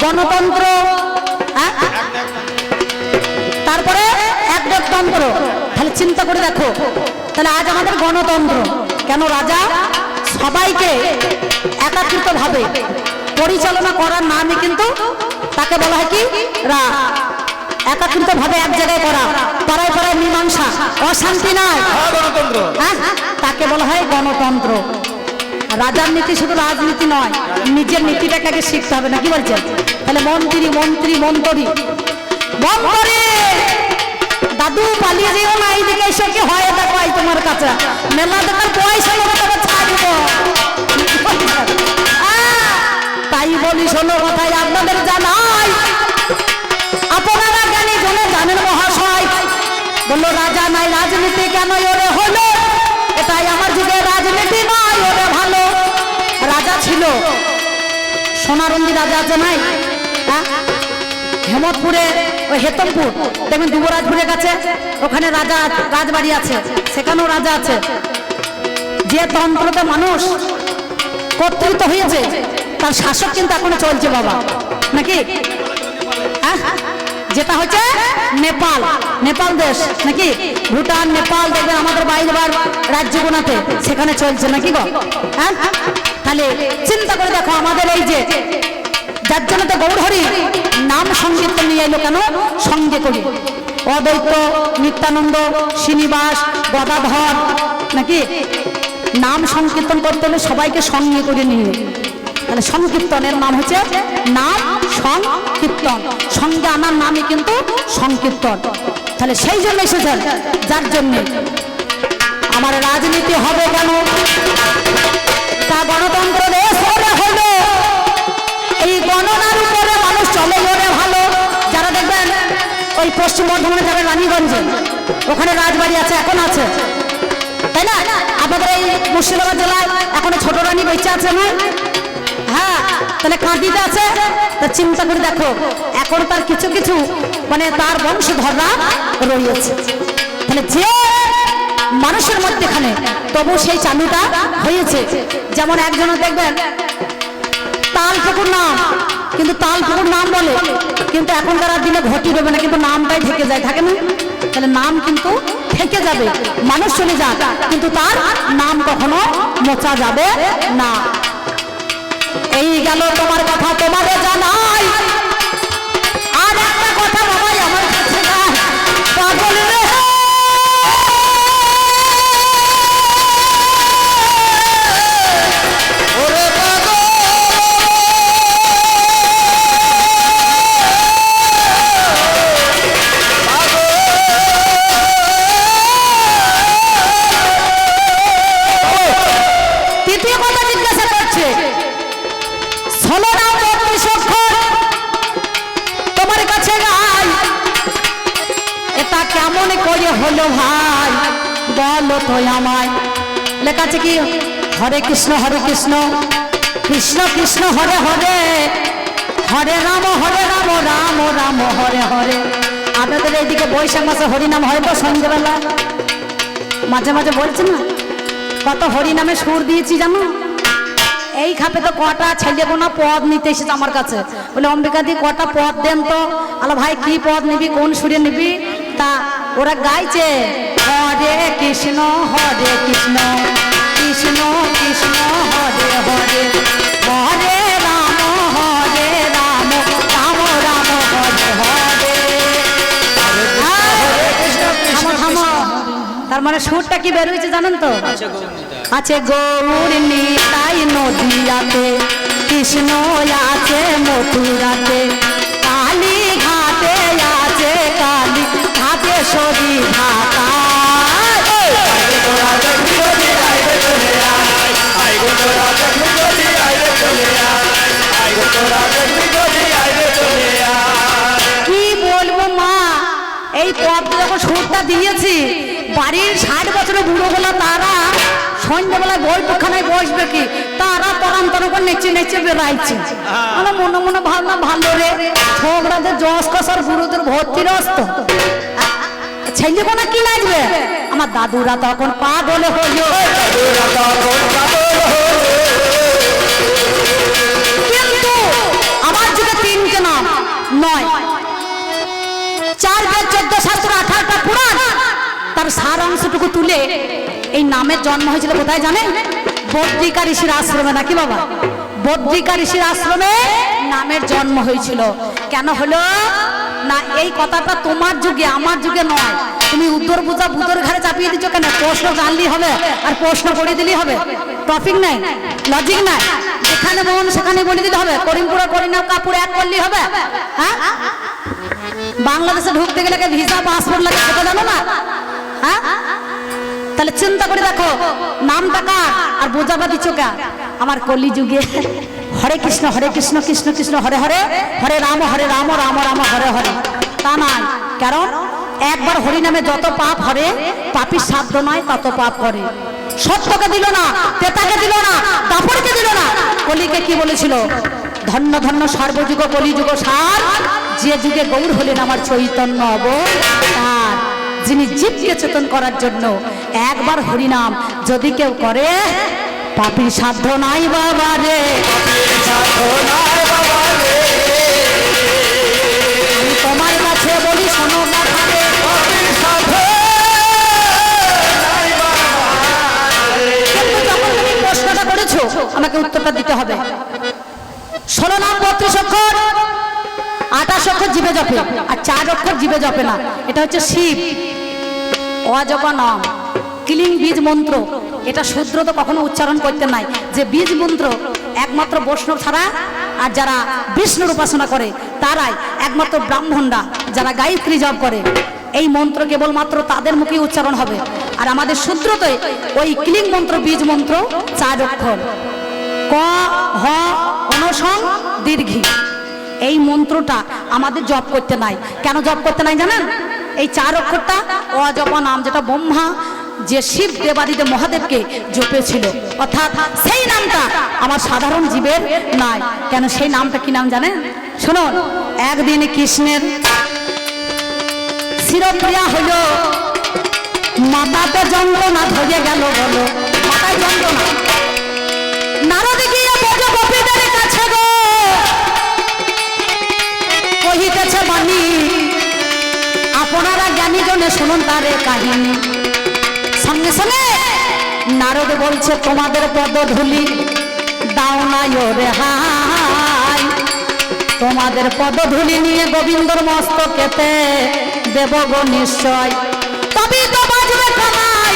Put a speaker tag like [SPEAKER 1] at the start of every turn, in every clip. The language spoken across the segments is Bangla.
[SPEAKER 1] গণতন্ত্র, তারপরে একতন্ত্র। তাহলে চিন্তা করে দেখো, তাহলে আজ আমাদের গণতন্ত্র কেন? রাজা সবাইকে একাত্রিত ভাবে পরিচালনা করার নামে কিন্তু তাকে বলা হয় কি একাত্রিত ভাবে এক জায়গায় করা, পাড়ায় পাড়ায় মীমাংসা, অশান্তি নয়, তাকে বলা হয় গণতন্ত্র। রাজার নীতি শুধু রাজনীতি নয়, নিজের নীতিটাকে আগে শিখতে হবে, না কি বলছেন? তাহলে মন্ত্রী মন্ত্রী মন্ত্রী মন্ত্রী দাদু পালিয়ে যেও না, এইদিকে এসে কি হয় দেখো তোমার কাছে মেলা দেখার পয়সা ছাড়ব। তাই বলি শোনো কথাই আপনাদের জানাই, আপনারা জ্ঞানী জনে জানেন মহাশয়, বললো রাজা নাই রাজনীতি কেন ওরে হলো, এটাই আমার যুগে রাজনীতি নয় ওরে ভালো। রাজা ছিল সোনারঞ্জি রাজা আছে নাই, হেমতপুরে ওই হেতমপুর দেখবেন যুবরাজপুরের কাছে, ওখানে রাজা রাজবাড়ি আছে, সেখানেও রাজা আছে। যে তন্ত্রতে মানুষ কর্তৃত্ব হয়েছে তার শাসক কিন্তু এখনো চলছে বাবা, নাকি? যেটা হচ্ছে নেপাল, নেপাল দেশ নাকি, ভুটান নেপাল দেখবেন আমাদের বাইরে রাজ্যগুলোতে সেখানে চলছে নাকি গো? তাহলে চিন্তা করে দেখো, আমাদের এই যে যার জন্য তো গৌরহরি নাম সংকীর্তন নিয়ে এলো কেন? সঙ্গে করি অদ্বৈত নিত্যানন্দ শ্রীনিবাস গদাধর নাকি, নাম সংকীর্তন করতে হলে সবাইকে সঙ্গে করে নিয়ে, তাহলে সংকীর্তনের নাম হচ্ছে নাম সংকীর্তন, সঙ্গে আনার নামই কিন্তু সংকীর্তন। তাহলে সেই জন্য এসেছেন, যার জন্য আমার রাজনীতি হবে কেন? তা গণতন্ত্র দেশ হলে হলো, এই গণনার উপরে মানুষ চলে ওরে ভালো। যারা দেখবেন ওই পশ্চিম বর্ধমানে যারা রানীগঞ্জে ওখানে রাজবাড়ি আছে, এখন আছে তাই না? আপনাদের এই মুর্শিদাবাদ জেলায় এখনো ছোট রানী বেঁচে আছে না? হ্যাঁ, তাহলে কাঁদিতে আছে। তা চিন্তা করে দেখো, এখন তার কিছু কিছু মানে তার বংশধররা রয়েছে। তাহলে যে মানুষের মধ্যেখানে তবু সেই চালুটা হয়েছে। যেমন একজন দেখবেন তালপুকুর নাম, কিন্তু তালপুকুর নাম বলে, কিন্তু এখনকার দিনে ঘটি দেবে না, কিন্তু নামটাই থেকে যায়, থাকে না? তাহলে নাম কিন্তু থেকে যাবে, মানুষ চলে যাক, কিন্তু তার নাম কখনো মোছা যাবে না। এই গেল তোমার কথা, তোমারে জানাই। আর একটা কথা বাবাই আমার কাছে পাগল রে, হলো ভাই বলো তো আমায়। লেখা আছে কি, হরে কৃষ্ণ কৃষ্ণ কৃষ্ণ হরে হরে, হরে রাম রাম রাম হরে হরে। আপনাদের এইদিকে বৈশাখ মাসে হরিনাম হয় তো সন্ধ্যেবেলা, মাঝে মাঝে বলছে না কত হরিনামে সুর দিয়েছি জানো? এই খাপে তো কটা ছেলে কোনো পদ নিতে এসেছে আমার কাছে, বলে অম্বিকা দি কটা পদ দেন তো। আলো ভাই কি পদ নিবি, কোন সুরে নিবি? তা ওরা গাইছে হরে কৃষ্ণ কৃষ্ণ কৃষ্ণ হরে হরে, হরে রাম রাম রাম হরে হরে। তার মানে সুরটা কি বের হয়েছে জানেন তো? আছে গৌর নিতাই নদিয়াতে, কৃষ্ণ আছে মথুরাতে, কালী ঘাটে আছে কালী ঘাটেশ্বরী ঢাকা। কি বলবো মা, এই পথ যখন সুরটা দিয়েছি, বাড়ির 60 বছরের বুড়ো গুলো তারা সন্ধ্যাবেলায় বৈঠকখানায় বসবে কি, তারা তরান্তর করে নেচে নেচে বেড়াইছে। আমার মনে মনে ভাবনা ভালো রে, ছোকরাদের জস কষার বুড়োদের ভর্তি রস্ত, ছেলে কোনা কি লাগবে? আমার দাদুরা তখন পাগল হলো, কিন্তু আমার যুগে 3টে নয়। 4 বেদ 14 শাস্ত্র 18টা পুরাণ তার সারাংশটুকু তুলে এই নামের জন্ম হয়েছিল কোথায় জানেন? বদ্রিকা ঋষির আশ্রমে, নাকি বাবা? বদ্রিকা ঋষির আশ্রমে নামের জন্ম হয়েছিল। কেন হলো না? এই কথাটা তোমার যুগে আমার যুগে নয়। তুমি উত্তর বুঝা বুতর ঘরে চাপিয়ে দিচ্ছ কেন? প্রশ্ন জানলেই হবে আর প্রশ্ন করে দিলেই হবে। টপিক নাই, লজিক নাই, যেখানে মন সেখানে বলে দিতে হবে। করিমপুরা করিনা কাপুর এক করলেই হবে? হ্যাঁ, বাংলাদেশে ঢুকতে গেলে ভিসা পাসপোর্ট লাগে, সেটা জানো না? হ্যাঁ, তাহলে চিন্তা করে দেখো নামটা কার আর বোঝাবা দিচ্ছ কা? আমার কলিযুগে হরে কৃষ্ণ কৃষ্ণ কৃষ্ণ হরে হরে, হরে রাম রাম রাম হরে হরে। তা নয়, কারণ একবার হরি নামে যত পাপ হরে, পাপীর সাধ্য নয় তত পাপ করে। সত্যকে দিল না, তেতাকে দিল না, দাপড়কে দিল না, কলিকে কি বলেছিল? ধন্য ধন্য সর্বযুগ কলিযুগ সার, যে যুগে গৌর হলেন আমার চৈতন্য অবতার। যিনি জীবকে চেতন করার জন্য একবার হরিনাম যদি কেউ করে, পাপীর সাধ্য নাই বাবা রে, আমি তোমার কাছে বলি শোনো কথা রে, কিন্তু যখন তুমি প্রশ্নটা করেছো আমাকে উত্তরটা দিতে হবে। 16 নাম 32 অক্ষর, 28 অক্ষর জীবে জপে আর 4 অক্ষর জীবে জপে না। এটা হচ্ছে শিব অজপা নাম, কিলিং বীজ মন্ত্র। এটা শূদ্র তো কখনো উচ্চারণ করতে নাই। যে বীজ মন্ত্র একমাত্র বৈষ্ণব ছাড়া আর যারা বিষ্ণুর উপাসনা করে তারাই, একমাত্র ব্রাহ্মণরা যারা গায়ত্রী জপ করে, এই মন্ত্র কেবলমাত্র তাদের মুখে উচ্চারণ হবে। আর আমাদের শূদ্রতে ওই কিলিং মন্ত্র বীজ মন্ত্র 4 অক্ষর, ক হ অনসং দীর্ঘি। এই মন্ত্রটা আমাদের জপ করতে নাই। কেন জপ করতে নাই জানেন? এই 4 অক্ষরটা অজপা নাম, যেটা ব্রহ্মা যে শিব দেবাদিদেব মহাদেবকে জপেছিল, অর্থাৎ সেই নামটা আমার সাধারণ জীবের নাই। কেন সেই নামটা কি নাম জানেন? শুনুন, একদিন কৃষ্ণের শিরপ্রিয়া হইল, মাথাতে যন্ত্রণা ধরে গেল, বলো মাথায় যন্ত্রণা। নারদ গিয়ে বড় গোপীদের কাছে গো কহিতেছে বাণী, আপনারা জ্ঞানী জনে শুনুন তারে কাহিনী। সঙ্গে সঙ্গে নারদ বলছে, তোমাদের পদধূলি দাও না রে হাই, তোমাদের পদধূলি নিয়ে গোবিন্দর মস্তকেতে দেব গো নিশ্চয়, তবেই তো বাজবে কানাই,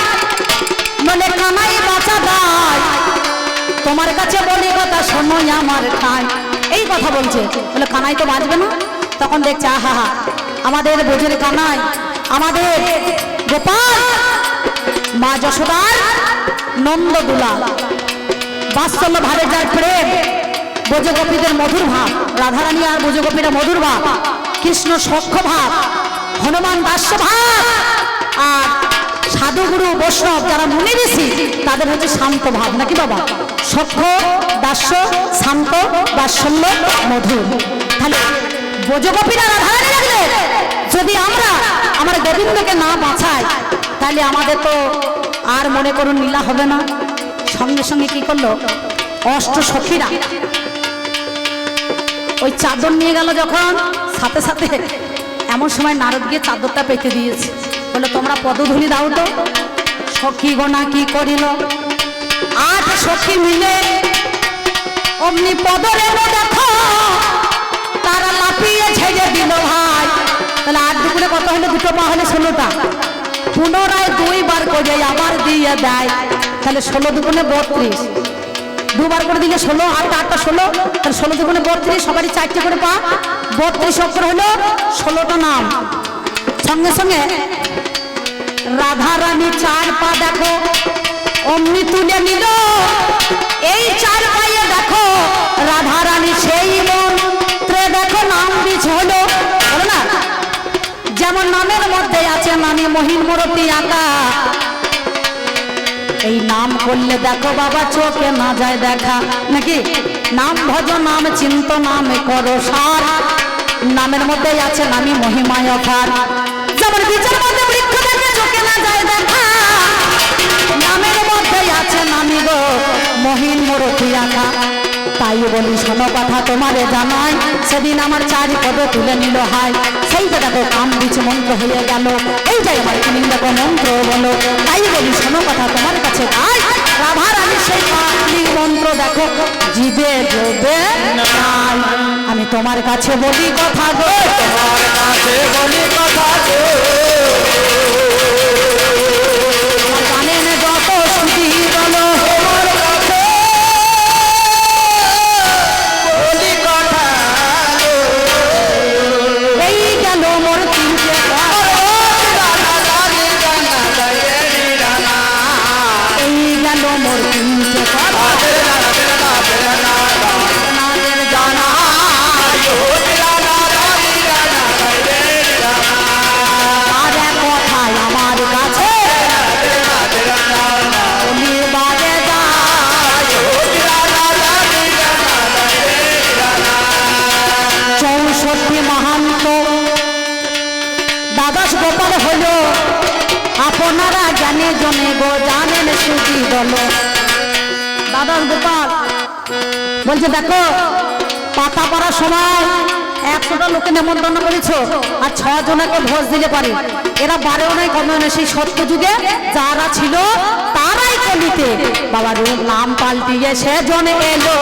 [SPEAKER 1] নলে কানাই বাঁচা দায়, তোমার কাছে বলি কথা শোনোই আমার ঠাই। এই কথা বলছে, বলে কানাই তো বাঁচবে না। তখন দেখছে আহা, আমাদের বোঝের কানাই, আমাদের গোপাল, মা যশোদার নন্দ দুলাল, বাৎসল্য ভাবে যার প্রেম, বোঝে গোপীদের মধুর ভাব, রাধারানী আর বোঝে গোপীরা মধুর ভাব, কৃষ্ণ সখ্য ভাব, হনুমান দাস্য ভাব, আর সাধুগুরু বৈষ্ণব যারা মুনি ঋষি তাদের হচ্ছে শান্ত ভাব, নাকি বাবা? সখ্য দাস্য শান্ত বাৎসল্য মধুর। তাহলে বোঝে গোপীরা রাধারানী লাগলে যদি আমরা আমার গোবিন্দকে না বাঁচাই, তাহলে আমাদের তো আর মনে করুন লীলা হবে না। সঙ্গে সঙ্গে কি করলো? অষ্ট সখীরা ওই চাদর নিয়ে গেল, যখন সাথে সাথে এমন সময় নারদ গিয়ে চাদরটা পেতে দিয়েছে, বলে তোমরা পদধূলি দাও তো। সখী গোনা কি করিল, 8 সখী মিলে অমনি পদর এলো দেখো, তারা লাপিয়ে ছেড়ে দিল ভাই। তাহলে 8 দুপুরে কত হলে? 2 পা হলে 16টা, পুনরায় 2 বার করে আবার দিয়ে দেয়। তাহলে 16 দুগুণে 32, 2 বার করে দিলে 16, 8 8 16, তাহলে 16 দুগুণে 32, সবারই 4টে করে পা, 32 অক্ষর হলো 16টা নাম। সঙ্গে সঙ্গে রাধারানী 4 পা দেখো অমনি তুলে নিল, এই 4 পায়ে দেখো রাধারানী সেই মন্ত্রে দেখো নাম বীজ হলো, বলো না? যেমন নামের মধ্যে আছে নামে মহিন মূরতি আঁকা, এই নাম করলে দেখো বাবা চোখে না যায় দেখা, নাকি? নাম ভজ নাম চিন্ত নামে করো সার, নামের মধ্যে আছে নামি মহিমায় অপার। যেমন বীজের মধ্যে বৃক্ষ দেখে চোখে না যায় দেখা, নামের মধ্যে আছে নামি গো মহিন মূরতি আঁকা। তাই বলি শোনো কথা তোমারে জানাই, সেদিন আমার চারি পদে তুলে নিল হাই, সেইটা দেখো কাম বীজ মন্ত্র হয়ে গেল, এইটাই আমার তুমি দেখো মন্ত্র বলো। তাই বলি শোনো কথা তোমার কাছে গাই, রাধা রানীর সেই কালী মন্ত্র দেখো জিবে দেবে নাই। আমি তোমার কাছে বলি কথা গো,
[SPEAKER 2] তোমার কাছে বলি কথা গো,
[SPEAKER 1] জানেন যত শুধু বলো,
[SPEAKER 2] তোমার কাছে বলি কথা গো।
[SPEAKER 1] এই গেল মোর তিনটে এই গেল মোর তিনটে আর এক কথায় আমার কাছে বলি বাজে যায়, 64 মহান্ত দ্বাদশ গোপাল হইল, আপনারা জানে জনে গো জানেন সুখী বলো। দ্বাদশ গোপাল বলছে দেখো পাতা পড়ার সময় 100টা লোকে নেমন্তন্ন করেছ আর 6 জনকে ভোজ দিলে পারে, এরা বারেও নাই কমেও নেই, সেই সত্য যুগে যারা ছিল তারাই কলিতে বাবার নাম পাল্টিয়ে সে জন এলো।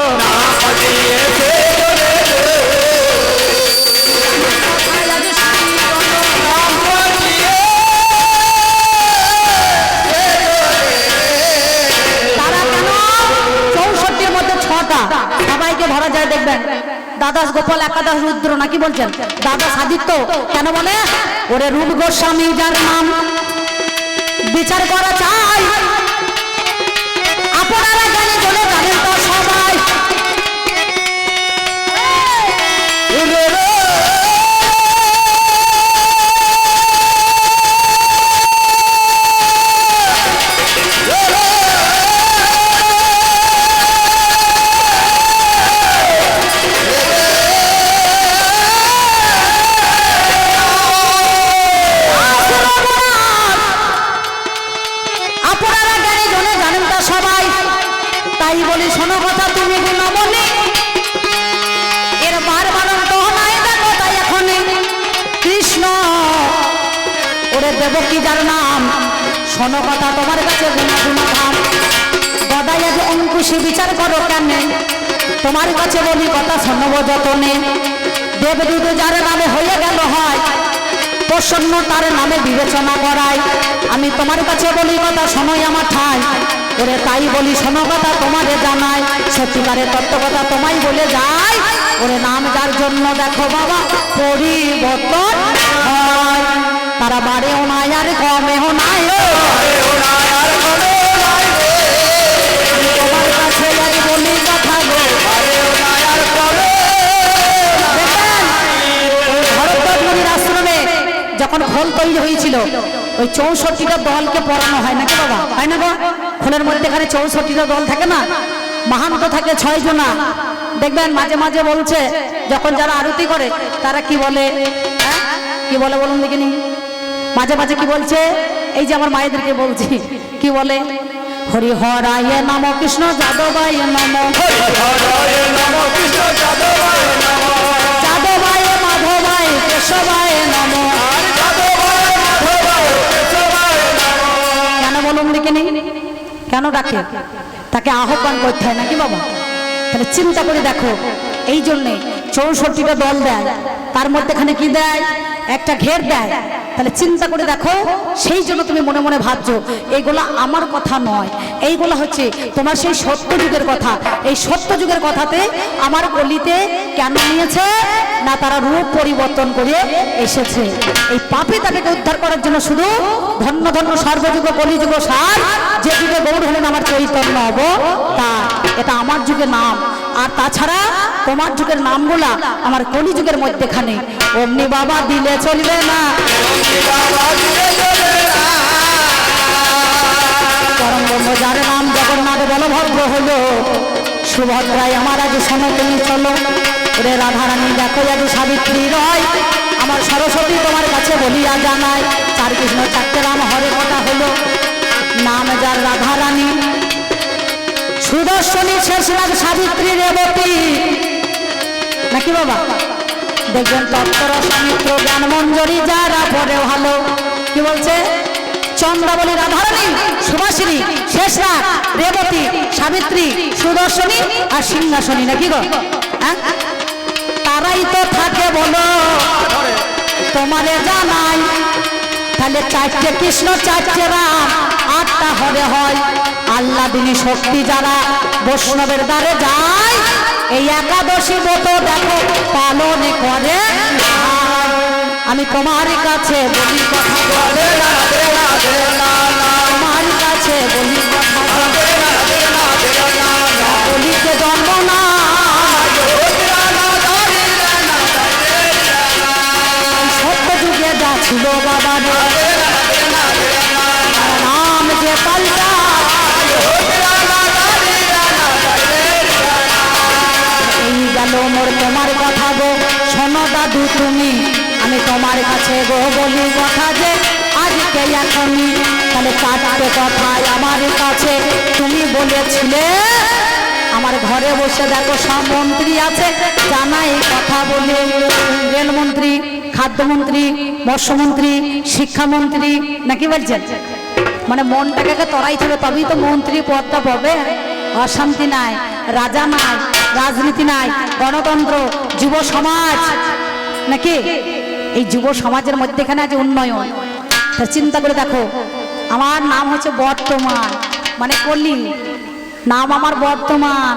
[SPEAKER 1] তারা কেন 64-র মধ্যে 6টা সবাইকে ধরা যায় দেখবেন, দ্বাদশ গোপাল একাদশ রুদ্র নাকি বলছেন, দ্বাদশ আদিত্য কেন বলে ওরে রূপ গোস্বামী যার নাম বিচার করা চাই, আপনারা জানে জনে জানেন তো সবাই। আপনারা জানে জনে জানেন তা সবাই, তাই বলি শোনো কথা তুমি গুণমণি, এর বারবার তো নাই দেখো তাই এখন কৃষ্ণ ওরে দেবকী যার নাম, শোনো কথা তোমার কাছে গুণধাম, গদাই আজ অঙ্কুশী বিচার করো কেন, তোমার কাছে বলি কথা শোনব যতনে, দেবদূত যার নামে হয়ে গেল হয়, প্রসন্ন তার নামে বিবেচনা করাই, আমি তোমার কাছে বলি কথা শোনোই আমার ঠাই, ওরে তাই বলি শোনো কথা তোমারে জানাই, সত্যিকারের তত্ত্ব কথা তোমায় বলে যাই, ওরে নাম যার জন্য দেখো বাবা পরিবর্তন হয়, তারা বাড়েও নাই আর কমেও নাই, আমি তোমার কাছে আজ বলি কথা গো। দেখবেন ওই ভরদ্বাজ মুনির আশ্রমে যখন খোল তৈরি হয়েছিল ওই 64টা দলকে পড়ানো হয় নাকি বাবা, হয় না গো? খোলের মধ্যে এখানে 64টা দল থাকে না, মাহান্ত থাকে 6 জনা, দেখবেন মাঝে মাঝে বলছে যখন যারা আরতি করে তারা কি বলে, কি বলে বলুন দেখিনি, মাঝে মাঝে কি বলছে, এই যে আমার মায়েদেরকে বলছি কি বলে, হরি হরায় নম কৃষ্ণ যাদবায় নম, যাদবায় মাধবায় কেশবায় নম, কেন বলুন দেখিনি, কেন ডাকে, তাকে আহ্বান করতে হয় নাকি বাবা? তাহলে চিন্তা করে দেখো, এই জন্যে 64টা দল দেয়, তার মধ্যেখানে কি দেয়, একটা ঘের দেয়, তাহলে চিন্তা করে দেখো, সেই জন্য তুমি মনে মনে ভাবছো এইগুলা আমার কথা নয়, এইগুলা হচ্ছে তোমার সেই সত্য যুগের কথা, এই সত্য যুগের কথাতে আমার গলিতে কেন নিয়েছে না, তারা রূপ পরিবর্তন করে এসেছে, এই পাপী তাকে উদ্ধার করার জন্য, শুধু ধন্য ধন্য সর্বযুগ কলিযুগ সার, যে যুগে গৌর হলেন আমার চৈতন্য অবতার, এটা আমার যুগের নাম, আর তাছাড়া তোমার যুগের নামগুলা আমার কলিযুগের মধ্যেখানে অমনি বাবা দিলে চলবে না, পরম ব্রহ্ম যার নাম জগন্নাথ বলভদ্র হলো, সুভদ্রায় আমার আজ সনাতনী চলো, রে রাধারানী দেখো আজ সাবিত্রী রয়, আমার সরস্বতী তোমার কাছে বলিয়া জানায়, 4 কৃষ্ণ 4টে রাম হরে কথা হলো, নাম যার রাধারানী, সুদর্শনী শেষরাজ সাবিত্রী রেবতী নাকি বাবা দেখবেন তত্ত্বর সমিত্র জ্ঞান মঞ্জরি যারা পরে ভালো কি বলছে চন্দ্রাবলী রাধারানী সুভাষিনী শেষরাজ রেবতী সাবিত্রী সুদর্শনী আর সিংহাসনী নাকি গো হ্যাঁ তারাই তো থাকে বলো তোমারে জানাই তাহলে চারটে কৃষ্ণ চারটে রাম আটটা হরে হয় আল্লাহ দিনী শক্তি যারা বৈষ্ণবের দ্বারে যায় এই একাদশী ব্রত দেখো পালন করে আমি তোমার কাছে বলি কথা
[SPEAKER 2] রাধে রাধে রাধে লালা
[SPEAKER 1] তোমার কাছে বলি কথা
[SPEAKER 2] রাধে রাধে রাধে লালা
[SPEAKER 1] বলিতে জন্ম না সত্য যুগে যা ছিল বাবা নাম যে পাল্টা এই গেল মোর তোমার কথা গো শোনো দাদু তুমি আমি তোমার কাছে গো বলি কথা যে আজকে এখনই তাহলে চারটে কথায় আমার কাছে তুমি বলেছিলে আমার ঘরে বসে দেখো সব মন্ত্রী আছে জানাই কথা বলে রেলমন্ত্রী খাদ্যমন্ত্রী মৎস্যমন্ত্রী শিক্ষামন্ত্রী নাকি বলছেন মানে মনটাকে তরাইতে হবে তবেই তো মন্ত্রী পদটা পাবে অশান্তি নাই রাজা নাই রাজনীতি নাই গণতন্ত্র যুব সমাজ নাকি এই যুব সমাজের মধ্যেখানে আছে উন্নয়ন তা চিন্তা করে দেখো আমার নাম হচ্ছে বর্তমান মানে কলি নাম আমার বর্তমান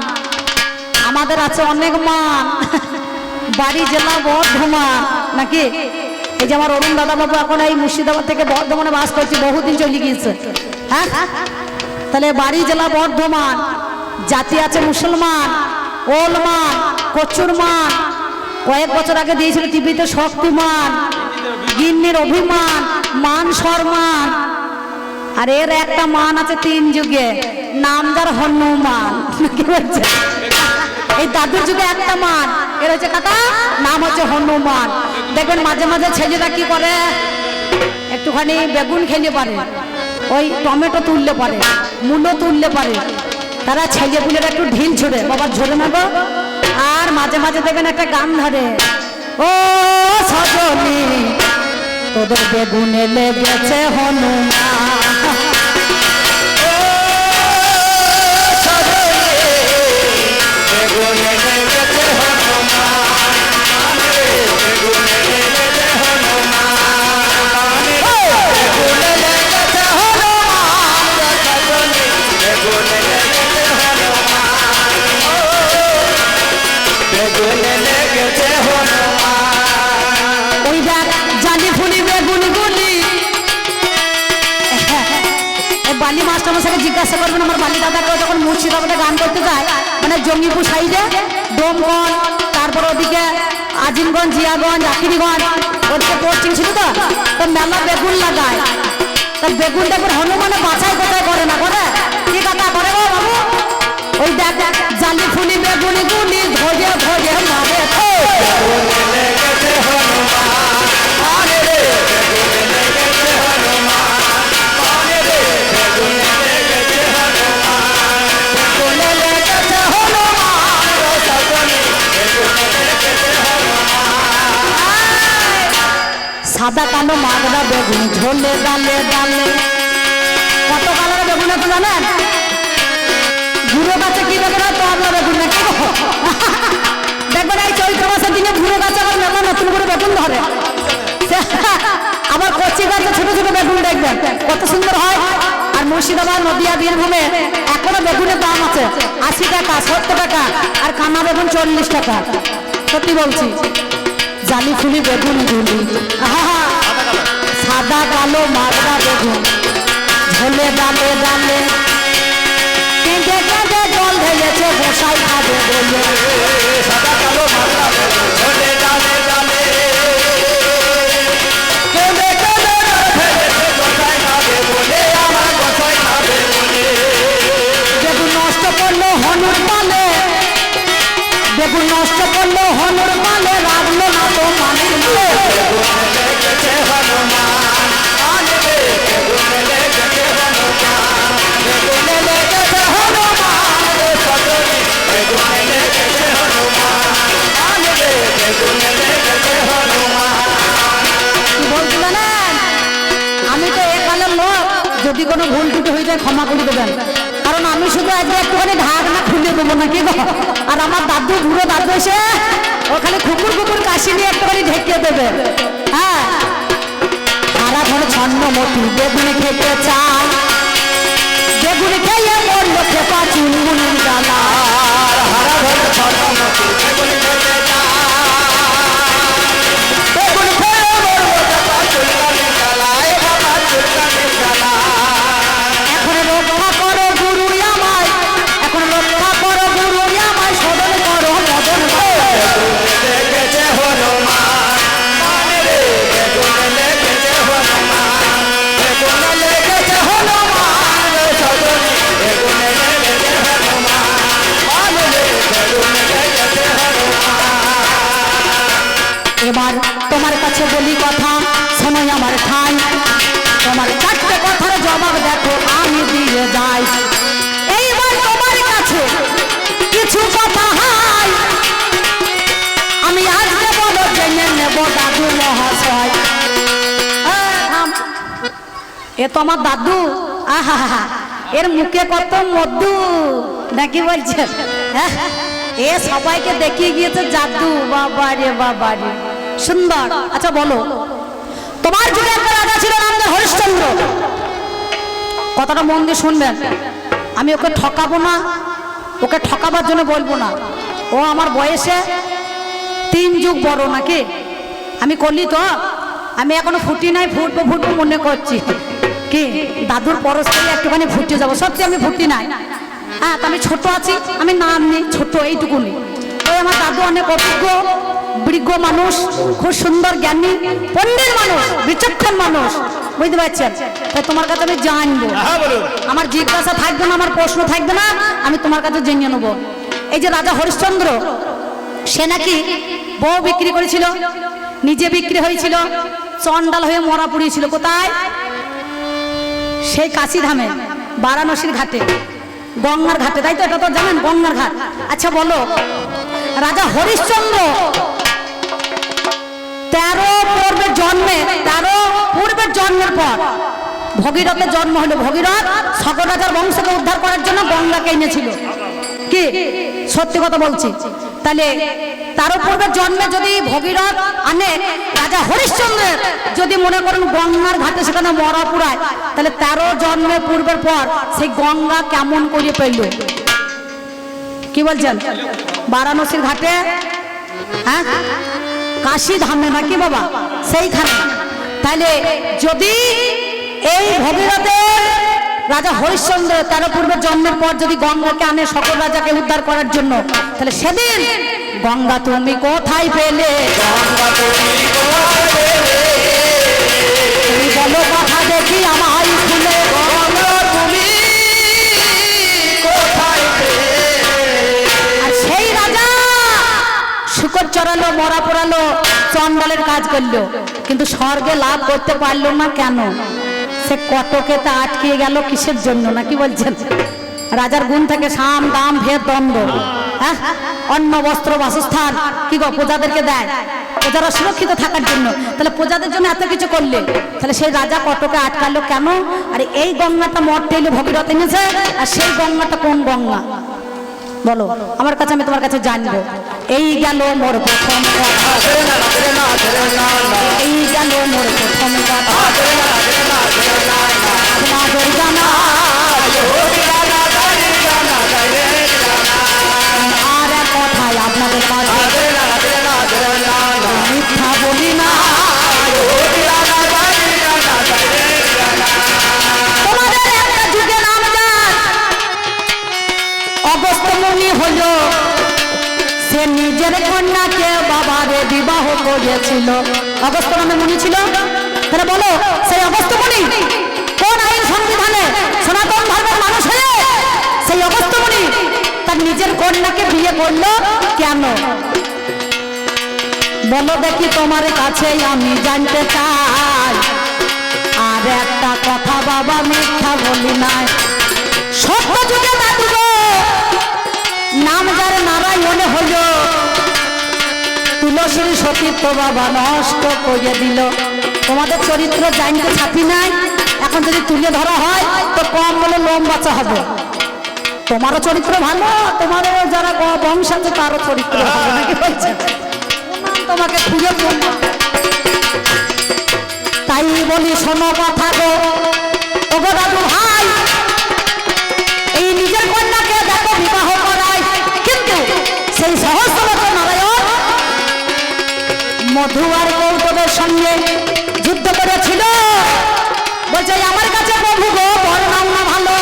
[SPEAKER 1] আমাদের আছে অনেক মান বাড়ি জেলা বর্ধমান নাকি এই যে আমার অরুণ দাদা বাবু এখন এই মুর্শিদাবাদ থেকে বর্ধমানে বাস করছি বহুদিন চলে গিয়েছে হ্যাঁ তাহলে বাড়ি জেলা বর্ধমান জাতি আছে মুসলমান ওলমান কচুরমান কয়েক বছর আগে দিয়েছিল টিভিতে শক্তিমান গিন্নির অভিমান মান সম্মান আর এর একটা মান আছে তিন যুগে নাম যার হনুমান কি বলছে এই দাদুর যুগে একটা মান এর হচ্ছে কাকা নাম হচ্ছে হনুমান দেখবেন মাঝে মাঝে ছেলেরা কি করে একটুখানি বেগুন খেলে পারে ওই টমেটো তুললে পারে মূলো তুললে পারে তারা ছেলেগুলোর একটু ঢিল ছুড়ে বাবা ঝরে না গো আর মাঝে মাঝে দেখবেন একটা গান ধরে ও সজনী তোদের বেগুনে লেগেছে হনুমান ওই দেখ জানি ফুলি বেগুন গুলি বালি মাস্টারমশাইকে জিজ্ঞাসা করবেন আমার বালি দাদাকে যখন মুর্শিদাবাদে গান করতে যায় মানে জঙ্গিপুর সাইডে ডোমগঞ্জ তারপর ওদিকে আজিমগঞ্জ জিয়াগঞ্জ আকিরিগঞ্জ ওদিকে পোস্টিং ছিল তো তো মেলা বেগুন লাগায় তা বেগুন দেখুন হনুমানে বাছাই কোথায় করে না করে কি কথা করে গো বাবু ওই দেখ জালি ফুলি বেগুন গুলি ভোজে ভোজে মারে সাদা কালো মাগড়া বেগুন ঝোলে ডালে ডালে কত কালার বেগুন আছে জানেন বুড়ো গাছে কি বেগুন হয় তো আমরা বেগুন নাকি দেখবেন এই চৈত্র মাসের দিনে বুড়ো গাছে আবার মেলা নতুন করে বেগুন ধরে আবার কচি গাছে ছোট ছোট বেগুন দেখবেন কত সুন্দর হয় আর মুর্শিদাবাদ নদিয়া বীরভূমে এখনো বেগুনের দাম আছে 80 টাকা 70 টাকা আর কানা বেগুন 40 টাকা সত্যি বলছি জালি ফুলি বেগুন গুলি সাদা কালো মাগড়া বেগুন ঝোলে ডালে ডালে কেঁদে কেঁদে জল ঢেলেছে বসাই খাবে বলে
[SPEAKER 2] সাদা কালো মাগড়া বেগুন ঝোলে ডালে ডালে কেঁদে কেঁদে ফেলেছে গোসাই খাবে বলে আমার গোসাই খাবে বলে
[SPEAKER 1] বেগুন নষ্ট করলো হনুর পালে বেগুন নষ্ট করলো হনুর পালে রাখলো না তো মানির মালে
[SPEAKER 2] লেগেছে হনুমান আনবে বেগুনে লেগেছে হনুমান বেগুনে লেগেছে হনুমান
[SPEAKER 1] কোনো ভুল টুটি হয়ে যায় ক্ষমা করে দেবেন, কারণ আমি শুধু আজকে একটুখানি ঢাকনা খুলে দেবো নাকি গো। আর আমার দাদু বুড়ো দাদু এসে ও খালি খুকুর খুকুর কাশি নিয়ে একটুখানি ঢেকে দেবে। হ্যাঁ, সারা ধর ছন্নমতি বেগুনে খেতে চায়, বেগুনে খেয়ে মরলো খেপা চুনমুনির জ্বালা।
[SPEAKER 2] হারা ধরে ছন্নমতি বেগুন খেতে বেগুন খেয়ে মরবো বাবা চুলকানি জ্বালা, এ বাবা চুলকানি জ্বালা।
[SPEAKER 1] এখন রক্ষা করো গুরু আমায়, এখন রক্ষা করো গুরু আমায়, সদন করো মদন
[SPEAKER 2] লেগেছে হনুমান মানে রে, বেগুন লেগেছে হনুমান, বেগুন লেগেছে হনুমান সজনী, বেগুন লেগেছে হনুমান মানে রে, বেগুন লেগেছে হনুমান।
[SPEAKER 1] এবার তোমার কাছে বলি কথা, শোনো আমার ঠাই, তোমার চারটে কথার জবাব দেখো আমি দিয়ে যাই। এইবার তোমার কাছে কিছু কথা হাই, আমি আজকে বলো জেনে নেব দাদু মহাশয়। এ তো আমার দাদু, আহা এর মুখে কত মধু নাকি বলছেন। হ্যাঁ, এ সবাইকে দেখিয়ে গিয়েছে জাদু, বাবা রে বাবা রে সুন্দর। আচ্ছা বলো, তোমার যুগে একটা রাজা ছিল নাম হরিশ্চন্দ্র। কথাটা মন দিয়ে শুনবেন, আমি ওকে ঠকাবো না, ওকে ঠকাবার জন্য বলবো না। ও আমার বয়সে 3 যুগ বড় নাকি, আমি করলি তো, আমি এখনো ফুটি নাই, ফুটবো ফুটবো মনে করছি। কি দাদুর পরশ থেকে একটুখানি ফুটে যাবো, সত্যি আমি ফুটি নাই। হ্যাঁ, আমি ছোট আছি, আমি নাম নেই ছোট, এইটুকুনি। ওই আমার দাদু অনেক অভিজ্ঞ বিজ্ঞ মানুষ, খুব সুন্দর জ্ঞানী পণ্ডিত মানুষ, বিচক্ষণ মানুষ, বুঝতে পারছেন। তো তোমার কাছে আমি জানবো, আমার জিজ্ঞাসা থাকবে না, আমার প্রশ্ন থাকবে না, আমি তোমার কাছে জেনে নেবো। এই যে রাজা হরিশ্চন্দ্র, সে নাকি বউ বিক্রি করেছিল, নিজে বিক্রি হয়েছিল, চন্ডাল হয়ে মরা পুড়িয়েছিল। কোথায়? সেই কাশী ধামে, বারাণসীর ঘাটে, গঙ্গার ঘাটে, তাই তো? এটা তো জানেন, গঙ্গার ঘাট। আচ্ছা বলো, রাজা হরিশ্চন্দ্র 13 পূর্বের জন্মের পর ভগীরথের জন্ম হলো। ভগীরথ সকল রাজার বংশকে উদ্ধার করার জন্য গঙ্গাকে এনেছিল। কি সত্যি কথা বলছি? তাহলে 13 পূর্বের জন্মে যদি ভগীরথ আনে, রাজা হরিশ্চন্দ্রের যদি মনে করেন গঙ্গার ঘাটে সেখানে মরা পুরায়, তাহলে 13 জন্মের পূর্বের পর সেই গঙ্গা কেমন করে পেল? কি বলছেন? বারাণসীর ঘাটে, হ্যাঁ, কাশী ধামে নাকি বাবা, সেইখানে। তাহলে যদি এই ভগীরথের রাজা হরিশ্চন্দ্র 13 পূর্বের জন্মের পর যদি গঙ্গাকে আনে সকল রাজাকে উদ্ধার করার জন্য, তাহলে সেদিন গঙ্গা তুমি কোথায় পেলে? তুমি বলো কথা দেখি আমায় খুলে,
[SPEAKER 2] তুমি কোথায় পেলে?
[SPEAKER 1] আর সেই রাজা শুকর চড়ালো, মরা পোড়ালো, চন্ডালের কাজ করলো, কিন্তু স্বর্গে লাভ করতে পারলো না। কেন? সে কটকে তা আটকে গেল কিসের জন্য, নাকি বলছেন? রাজার গুণ থেকে সাম দাম ভেদ দ্বন্দ্ব, হ্যাঁ, অন্ন বস্ত্র বাসস্থান কি গো প্রজাদেরকে দেয়, প্রজারা সুরক্ষিত থাকার জন্য। তাহলে প্রজাদের জন্য এত কিছু করলে, তাহলে সেই রাজা কটকে আটকালো কেন? আর এই গঙ্গাটা মঠতে এলে ভগীরথ এনেছে, আর সেই গঙ্গাটা কোন গঙ্গা বলো আমার কাছে, আমি তোমার কাছে জানবো। এই গেল মোর প্রথম কথা, এই গেল মোর প্রথম কথা, তোমাদের জানা আর এক কথায় আপনাদের কাছে মিথ্যা বলি না। তোমাদের একটা যুগে নাম যান অগস্ত্য মুনি হলো, সে নিজের কন্যাকে বাবারে বিবাহ করেছিল। অগস্ত্য নামে মুনি ছিল। তাহলে বলো, সেই অগস্ত্য মুনি কোন আইন সংবিধানে সনাতন ধর্মের মানুষ হয়ে সেই অগস্ত্য মুনি তার নিজের কন্যাকে বিয়ে করলো কেন? বলো দেখি, তোমার কাছে আমি জানতে চাই। আর একটা কথা বাবা, মিথ্যা বলি নাই। সত্য যুগে দাদু গো, নাম যার নারায়ণ হলো, তুলসীর সতীত্ব বাবা নষ্ট করে দিল। তোমাদের চরিত্র জানতে ছাপি নাই, এখন যদি তুলে ধরা হয় তো কম বলে লোম বাঁচা হবে। তোমারও চরিত্র ভালো, তোমারও যারা বংশ আছে তারও চরিত্র ভালো, নাকি বলছে? তোমাকে খুঁজে পাবো না। তাই বলি শোনো কথা গো, ওগো দাদু ভাই, এই নিজের কন্যাকে দেখো বিবাহ করায়, কিন্তু সেই সহস্রলোক নারায়ণ মধু আর কৌতবের সঙ্গে যুদ্ধ করেছিল। বলছে আমার কাছে প্রভু গো বর নাম না ভালো।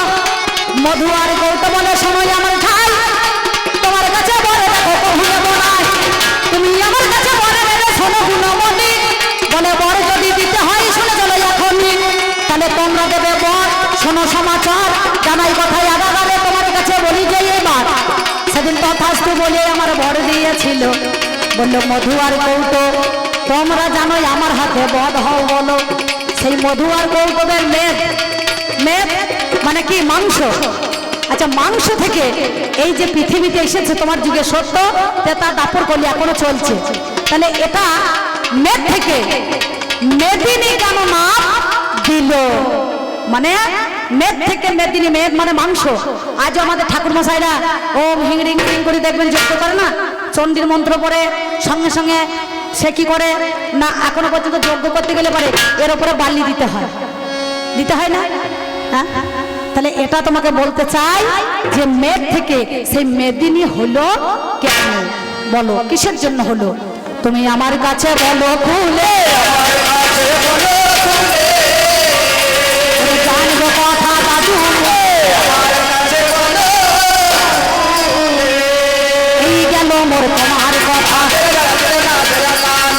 [SPEAKER 1] মধু আর কৌতব বলে সময় আমার খাই, তোমার কাছে বলে দেখো প্রভু নেব না। তুমি আমার কাছে বলে নেবে শোনো গুণমণি, বলে বর যদি দিতে হয় শুনে চলো এখনই, তাহলে তোমরা দেবে বর শোনো সমাচার, জানাই কথায় আগাগালে তোমার কাছে বলি যে এবার। সেদিন তথাস্তু বলে আমার বর দিয়েছিল। বললো মধু আর কৌতব তোমরা জানোই আমার হাতে বধ হও বলো। সেই মধু আর কৌতবের মেদ, মেদ মানে কি মাংস। আচ্ছা মাংস থেকে এই যে পৃথিবীতে এসেছে তোমার যুগে সত্য তেতা দাপর কলি এখনো চলছে, তাহলে এটা মেদ থেকে মেদিনী কেন নাম দিল? মানে মেদ থেকে মেদিনী, মেদ মানে মাংস। আজও আমাদের ঠাকুর মশাইরা ওম হিংরিং হিং করে দেখবেন যুক্ত করে না, চণ্ডীর মন্ত্র পড়ে সঙ্গে সঙ্গে সে কি করে না, এখনো পর্যন্ত যজ্ঞ করতে গেলে পারে এর উপরে বালি দিতে হয়, দিতে হয় না? হ্যাঁ, তাহলে এটা তোমাকে বলতে চাই যে মেদ থেকে সেই মেদিনী হলো কেন, বলো কিসের জন্য হলো? তুমি আমার কাছে বলো খুলে,
[SPEAKER 2] আমার কাছে বলো খুলে,
[SPEAKER 1] জানবো কথা দাদু,
[SPEAKER 2] আমার কাছে বলো খুলে।
[SPEAKER 1] এই গেল মোর তোমার কথা,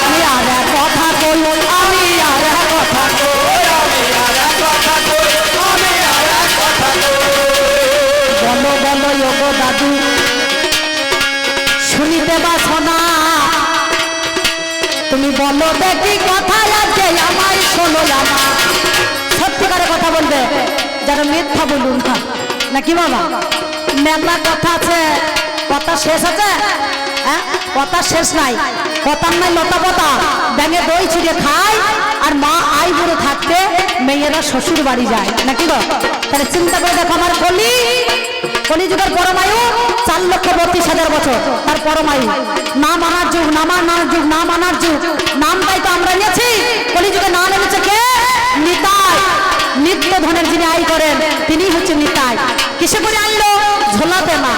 [SPEAKER 1] আমি আর এক কথা কই, আমি আর এক কথা কই, বলো বলো ওগো দাদু শুনিতে বাসো না, তুমি বলো দেখি কথায় আছে আমায় শোনো আমার। সত্যিকারের কথা বলবে, যারা মিথ্যা বলুন না, নাকি বাবা? মেলা কথা আছে, কথা শেষ আছে? হ্যাঁ, কথা শেষ নাই, কথার নাই লতা পতা, ব্যাঙে দই ছিঁড়ে খায়, আর মা আই বুড়ো থাকতে মেয়েরা শ্বশুর বাড়ি যায়, নাকি গো? তাহলে চিন্তা করে দেখো আমার কলি, কলিযুগের পরমায়ু 4,32,000 বছর, তার পরমায়ু নাম আনার যুগ, নাম আনার যুগ, নাম আনার যুগ। নামটাই তো আমরা নিয়েছি, কলিযুগে নাম এনেছে কে? নিতাই। নিত্য ধনের যিনি আয় করেন তিনি হচ্ছে নিতাই। কিসে করে আনলো? ঝোলাতে না,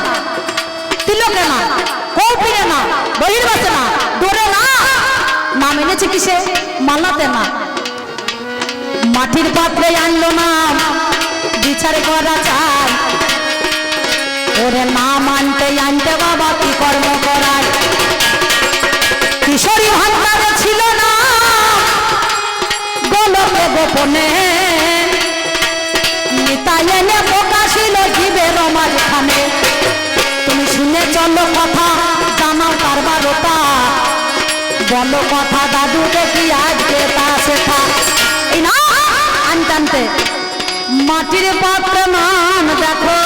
[SPEAKER 1] তিলকে না, কৌপিনে না, বহির্বাসে না, দূরে না, নাম এনেছে কিসে? মালাতে না। মাটির পাত্রে আনলো নাম, বিচার করা চাই, ওরে না মানতে আনতে বাবা কি কর্ম করায়। কিশোরী ভান্ডারে ছিল না গোলকে গোপনে, নিতাই এনে প্রকাশিল জীবের মাঝখানে। তুমি শুনে চলো কথা, জানাও কারবারতা, বলো কথা দাদু দেখি আজকে তা শেখা। এই না আনতে আনতে মাটির পাত্র নাম দেখো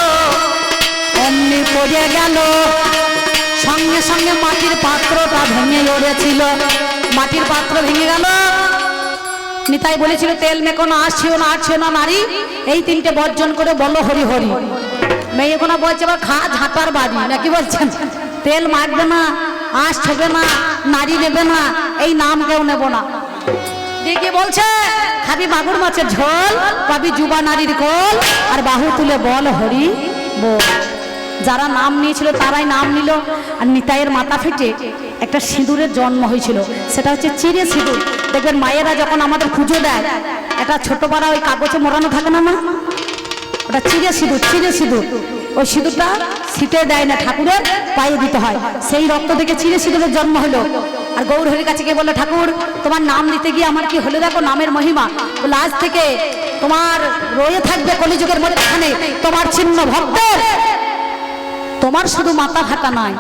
[SPEAKER 1] অমনি পড়ে গেল, সঙ্গে সঙ্গে মাটির পাত্রটা ভেঙে উড়েছিল। মাটির পাত্র ভেঙে গেল। নিতাই বলেছিল তেল মেকো না, আসছিও না, আসছিও না নারী, এই তিনটে বর্জন করে বলো হরি হরি। মেয়ে কোনো বলছে বা খা ঝাঁটার বাড়ি, নাকি বলছেন? তেল মাখবে না, আঁশ ছবে না, নারী নেবে না, এই নাম কেউ নেব না। দেখে বলছে খাবি মাগুর মাছের ঝোল, পাবি যুবা নারীর কোল, আর বাহু তুলে বল হরি বল। যারা নাম নিয়েছিল তারাই নাম নিল। আর নিতাইয়ের মাথা ফেটে একটা সিঁদুরের জন্ম হয়েছিল, সেটা হচ্ছে চিড়ে সিঁদুর। দেখবেন মায়েরা যখন আমাদের পুজো দেয়, একটা ছোট পাড়া ওই কাগজে মোড়ানো থাকে না, ওটা চিড়ে সিঁদুর, চিড়ে সিঁদুর। ওই সিঁদুরটা শীতে দেয় না, ঠাকুরের পায়ে দিতে হয়। সেই রক্ত থেকে চিড়ে সিঁদুরের জন্ম হলো। আর গৌরহরির কাছে গিয়ে বললো ঠাকুর তোমার নাম দিতে গিয়ে আমার কি হলো, দেখো নামের মহিমা। বলে আজ থেকে তোমার রয়ে থাকবে কলিযুগের মধ্যখানে তোমার চিহ্ন ভক্তের। তোমার শুধু মাথা ফাটা নয়,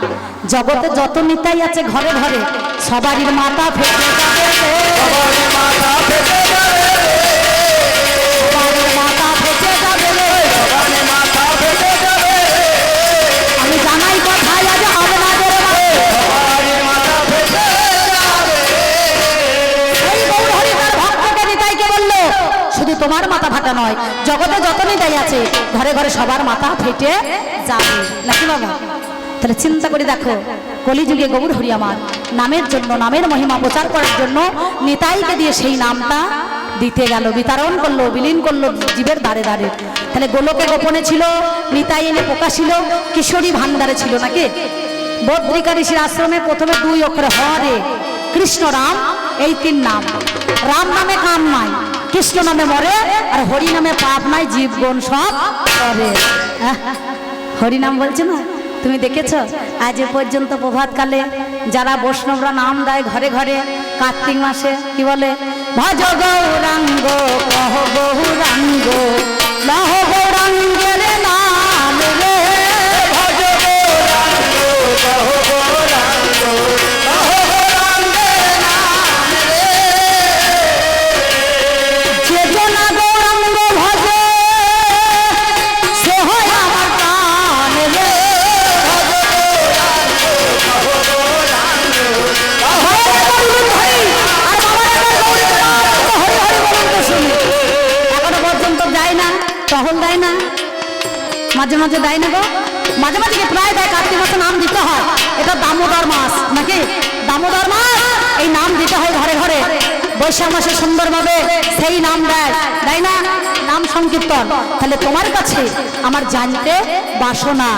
[SPEAKER 1] জগতে যত নিতাই আছে ঘরে ঘরে সবারই মাথা ফেটে যাবে,
[SPEAKER 2] সবারই মাথা ফেটে যাবে,
[SPEAKER 1] সবারই মাথা ফেটে যাবে,
[SPEAKER 2] সবারই মাথা ফেটে যাবে।
[SPEAKER 1] আমি জানাই কথায় আজ আপনাদের
[SPEAKER 2] সবারই মাথা ফেটে যাবে।
[SPEAKER 1] এই গৌরহরি তার ভক্তকে নিতাইকে বলল শুধু তোমার মাথা ফাটা নয়, জগতে যত নিদাই আছে ঘরে ঘরে সবার মাথা ফেটে যাবে নাকি বাবা? তাহলে চিন্তা করে দেখো, কলিযুগে গৌর হরি আমার নামের জন্য, নামের মহিমা প্রচার করার জন্য নিতাইকে দিয়ে সেই নামটা দিতে গেল, বিতরণ করলো, বিলীন করলো জীবের দ্বারে দ্বারে। তাহলে গোলকে গোপনে ছিল, নিতাই এনে প্রকাশিল, কিশোরী ভান্ডারে ছিল নাকি? বদ্রিকা ঋষির আশ্রমে প্রথমে 2 অক্ষরে হরে কৃষ্ণ রাম, এই 3 নাম। রাম নামে কাম নাই, কৃষ্ণ নামে মরে, আর হরি নামে পাপ নাই, জীবগণ সব করে। হরি নাম বলছে না, তুমি দেখেছ আজ এ পর্যন্ত প্রভাতকালে যারা বৈষ্ণবরা নাম দেয় ঘরে ঘরে কার্তিক মাসে, কি বলে? ভজ গৌরাঙ্গ কহ গৌরাঙ্গ লহ গৌরাঙ্গের নাম রে,
[SPEAKER 2] ভজ গৌরাঙ্গ কহ গৌরাঙ্গ কহ গৌরাঙ্গের নাম রে।
[SPEAKER 1] যে জনা গৌরাঙ্গ ভজে সে হয় আমার প্রাণ রে। এখনো পর্যন্ত যায় না, টহল দেয় না, মাঝে মাঝে দেয় না গো, মাঝে মাঝে কি প্রায় দেয়। কার্তিক মাসে নাম দিতে হয়, এটা দামোদর মাস নাকি? দামোদর মাস, এই নাম দিতে হয় ঘরে ঘরে। বৈশাখ মাসে সুন্দরভাবে সেই নাম দেয়, দেয় না? নাম সংকীর্তন। তাহলে তোমার কাছে আমার জানতে বাসনা,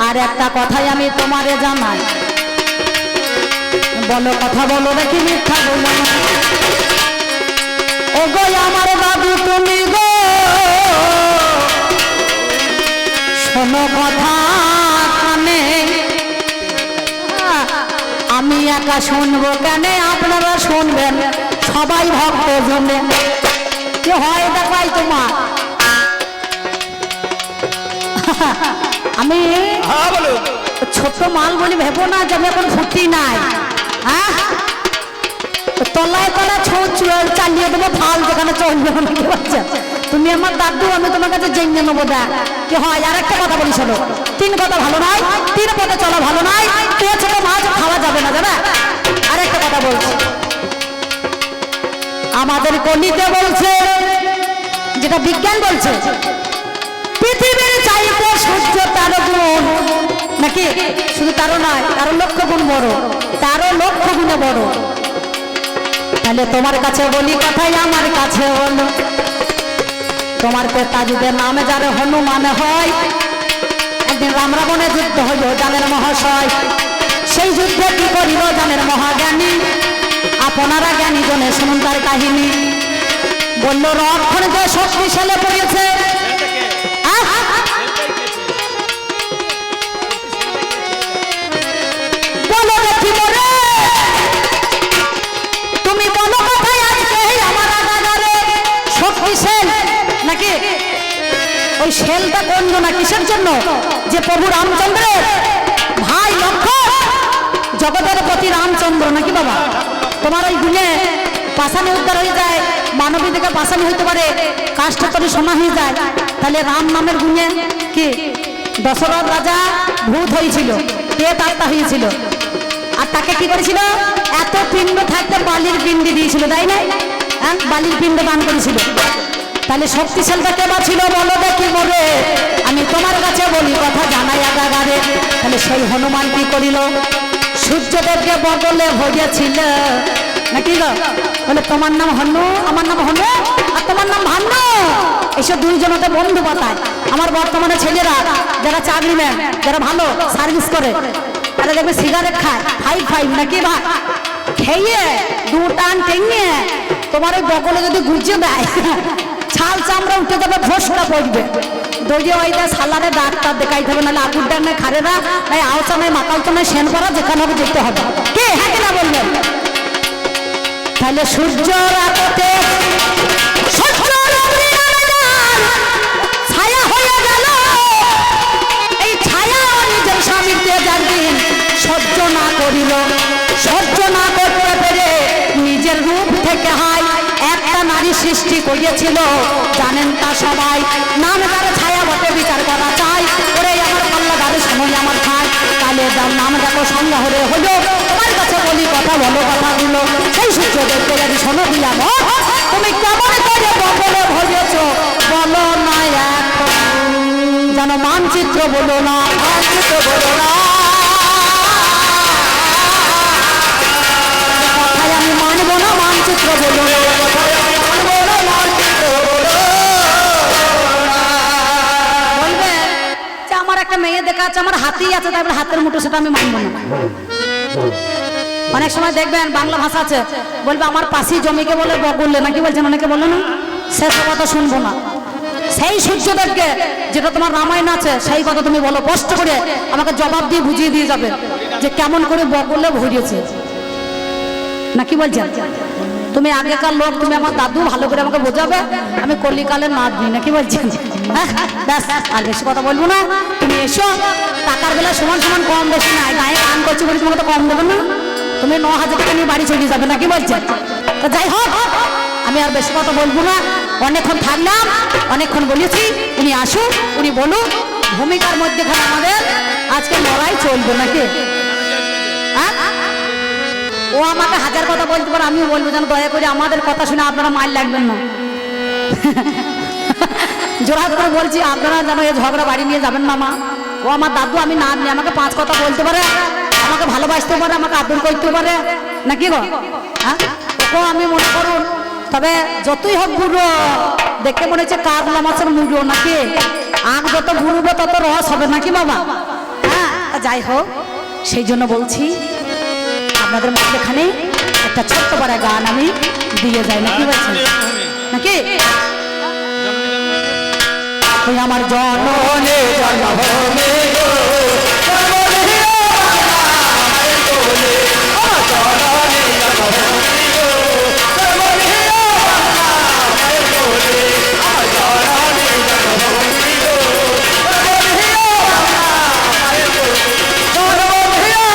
[SPEAKER 1] আর একটা কথাই আমি তোমারে জানাই, বলো কথা বলো নাকি মিথ্যা বলো না? ও গো আমার বাবু তুমি গো, শোনো কথা কানে, আমি একা শুনবো কেন, আপনারা শুনবেন সবাই ভক্ত জনে। কি হয় দেখাই তোমার, আমি
[SPEAKER 2] হ্যাঁ বলুন।
[SPEAKER 1] ছোট্ট মাল বলি ভেবো না যে আমি এখন ফুটি নাই। হ্যাঁ, তলায় তলায় চালিয়ে দেবো, ফাল যেখানে চলবে না, কি বলছে? তুমি আমার দাদু, আমি তোমার কাছে জেনে নেবো। দেখ কি হয়। আর একটা কথা বলি শোনো, 3 কথা ভালো নাই, 3 পথে চলা ভালো নাই, পেয়ে ছোট মাছ খাওয়া যাবে না, জানা? আর একটা কথা বলছি, আমাদের গণিতে বলছে, যেটা বিজ্ঞান বলছে, পৃথিবীর চাইতে সূর্য 13 গুণ নাকি? শুধু 13 নয়, 13 লক্ষ গুণ বড়, 13 লক্ষ গুণে বড়। তাহলে তোমার কাছে বলি কথাই আমার কাছে হলো, তোমার পেতাজিদের নামে যারে হনুমান হয়, একদিন রাম রাবণের যুদ্ধ হইল জানেন মহাশয়, সেই যুদ্ধে কি করিল জানেন মহাজ্ঞানী, আপনারা জ্ঞানী জনে শুনুন তার কাহিনী। বলল রক্ষণে যে শক্তিশালী পড়েছে, বলো দেখি মরে, তুমি বলো কোথায় আজকে আমার আগারে শক্তিশাল নাকি? ওই শেলটা কোন জন্য, কিসের জন্য? যে প্রভু রামচন্দ্রের ভাই লক্ষ্মণ, জগতের প্রতি রামচন্দ্র নাকি বাবা? তোমার ওই গুণে পাশানি উদ্ধার হয়ে যায়, মানবী থেকে পাশানি হইতে পারে, কাষ্ঠতরি সোনা হয়ে যায়। তাহলে রাম নামের গুণে কি দশরথ রাজা ভূত হয়েছিল, পেট আত্মা হয়েছিল, আর তাকে কি করেছিল? এত পিণ্ড থাকতে বালির পিণ্ড দিয়েছিল, তাই না? হ্যাঁ, বালির পিণ্ড দান করেছিল। তাহলে শক্তিশালটা কে ছিল বলো দেখি মরে, আমি তোমার কাছে বলি কথা জানাই আগাগারে। তাহলে সেই হনুমান কি করিল? সূর্যদেবকে বদলে ভোগেছিল নাকি গো? বলে তোমার নাম হনু, আমার নাম হনু, আর তোমার নাম ভান্নু। এইসব 2 জনতে বন্ধু পাতায়। আমার বর্তমানে ছেলেরা যারা চাকরিম্যান, যারা ভালো সার্ভিস করে, তারা দেখবে সিগারেট খায় 5 নাকি ভাই, খেয়ে 2 টান টেঙিয়ে তোমার ওই বগলে যদি গুজে দেয়, ছাল চামড়া উঠে যাবে, ফোসটা পড়বে, দৌড়ে ওইটা সালারে ডাক্তার দেখাইতে হবে, নাহলে আগুর ডাক নাই, খারে না, নাই আওচা নাই, মাকালচা নাই, সেন করা, যেখানে হবে যেতে হবে। কে হ্যাঁ কিনা বলবেন? তাহলে সূর্য রাতে ছায়া হয়ে গেল, এই ছায়া নিজের স্বামীর দিয়ে যার দিন সহ্য না করিল, সহ্য না করতে পেরে নিজের রূপ থেকে হয় একটা নারী সৃষ্টি করিয়েছিল, জানেন তা সবাই। নাম তার ছায়া বটে বিচার করা চাই, ওরে আমার পাল্লা গাড়ি সময় আমার খায়, কালে যার নাম দেখো সন্ধ্যা হলে হলো, তোমার কাছে বলি কথা বলো কথাগুলো, সেই সূর্য দেখতে যদি শোনো দিলাম, তুমি কেমন করে বলে ভোগেছ মানচিত্র বলো না,
[SPEAKER 2] মানচিত্র বলো না,
[SPEAKER 1] কথায় আমি মানবো না, মানচিত্র বলো না।
[SPEAKER 2] কথায় আমি মানবো না, মানচিত্র বলো না।
[SPEAKER 1] বলবে যে আমার একটা মেয়ে দেখা আছে, আমার হাতেই আছে, তাই বলে হাতের মুঠো, সেটা আমি মানবো না। অনেক সময় দেখবেন বাংলা ভাষা আছে, বলবে আমার পাশি জমিকে বলে বললে নাকি বলছেন, অনেকে বলে না, সে সব কথা শুনবো না। সেই সূর্যদেবকে যেটা তোমার রামায়ণ আছে সেই কথা তুমি বলো, কষ্ট করে আমাকে জবাব দিয়ে বুঝিয়ে দিয়ে যাবে যে কেমন করে বললে ভরিয়েছে নাকি বলছেন। তুমি আগেকার লোক, তুমি আমার দাদু, ভালো করে আমাকে বোঝাবে, আমি কলিকালের নাতনি নাকি বলছেন। হ্যাঁ ব্যাস, আর বেশি কথা বলবো না। তুমি এসো, টাকার বেলা সমান সমান কম বেশি নাই, গায়ে গান করছি বলে তোমাকে তো কম দেবে না। তুমি 9,000 টাকা নিয়ে বাড়ি চলে যাবে নাকি বলছেন। তো যাই হোক, আমি আর বেশি কথা বলবো না। অনেকক্ষণ থাকলাম, অনেকক্ষণ বলেছি, উনি আসুন, উনি বলুন। ভূমিকার মধ্যেখানে আমাদের আজকে লড়াই চলবে নাকি। হ্যাঁ, ও আমাকে 1000 কথা বলতে পারে, আমিও বলবো যেন দয়া করে আমাদের কথা শুনে আপনারা মাইল লাগবেন না। জোড়া করে বলছি, আপনারা যেন এই ঝগড়া বাড়ি নিয়ে যাবেন না। মা, ও আমার দাদু, আমি না নিয়ে আমাকে 5 কথা বলতে পারে, আমাকে ভালোবাসতে পারে, আমাকে আদর করতে পারে নাকি গো। হ্যাঁ, ওকেও আমি মনে করুন। তবে যতই হোক বুড়ো, দেখে মনে হচ্ছে কাতলা মাছের মুড়ো নাকি, আগ যত ঘুরবো তত রস হবে নাকি বাবা। হ্যাঁ, যাই হোক, সেই জন্য বলছি আপনাদের মধ্যেখানে একটা ছোট্ট বড় গান আমি দিয়ে যাই নাকি বলছেন নাকি। ওই আমার জননী
[SPEAKER 2] জন্মভূমি গো, জন্মভূমি গো, আমার কোলে। আমার জননী জন্মভূমি গো, জন্মভূমি গো, আমার কোলে। আমার জননী জন্মভূমি গো, জন্মভূমি গো, আমার কোলে। জন্মভূমি গো,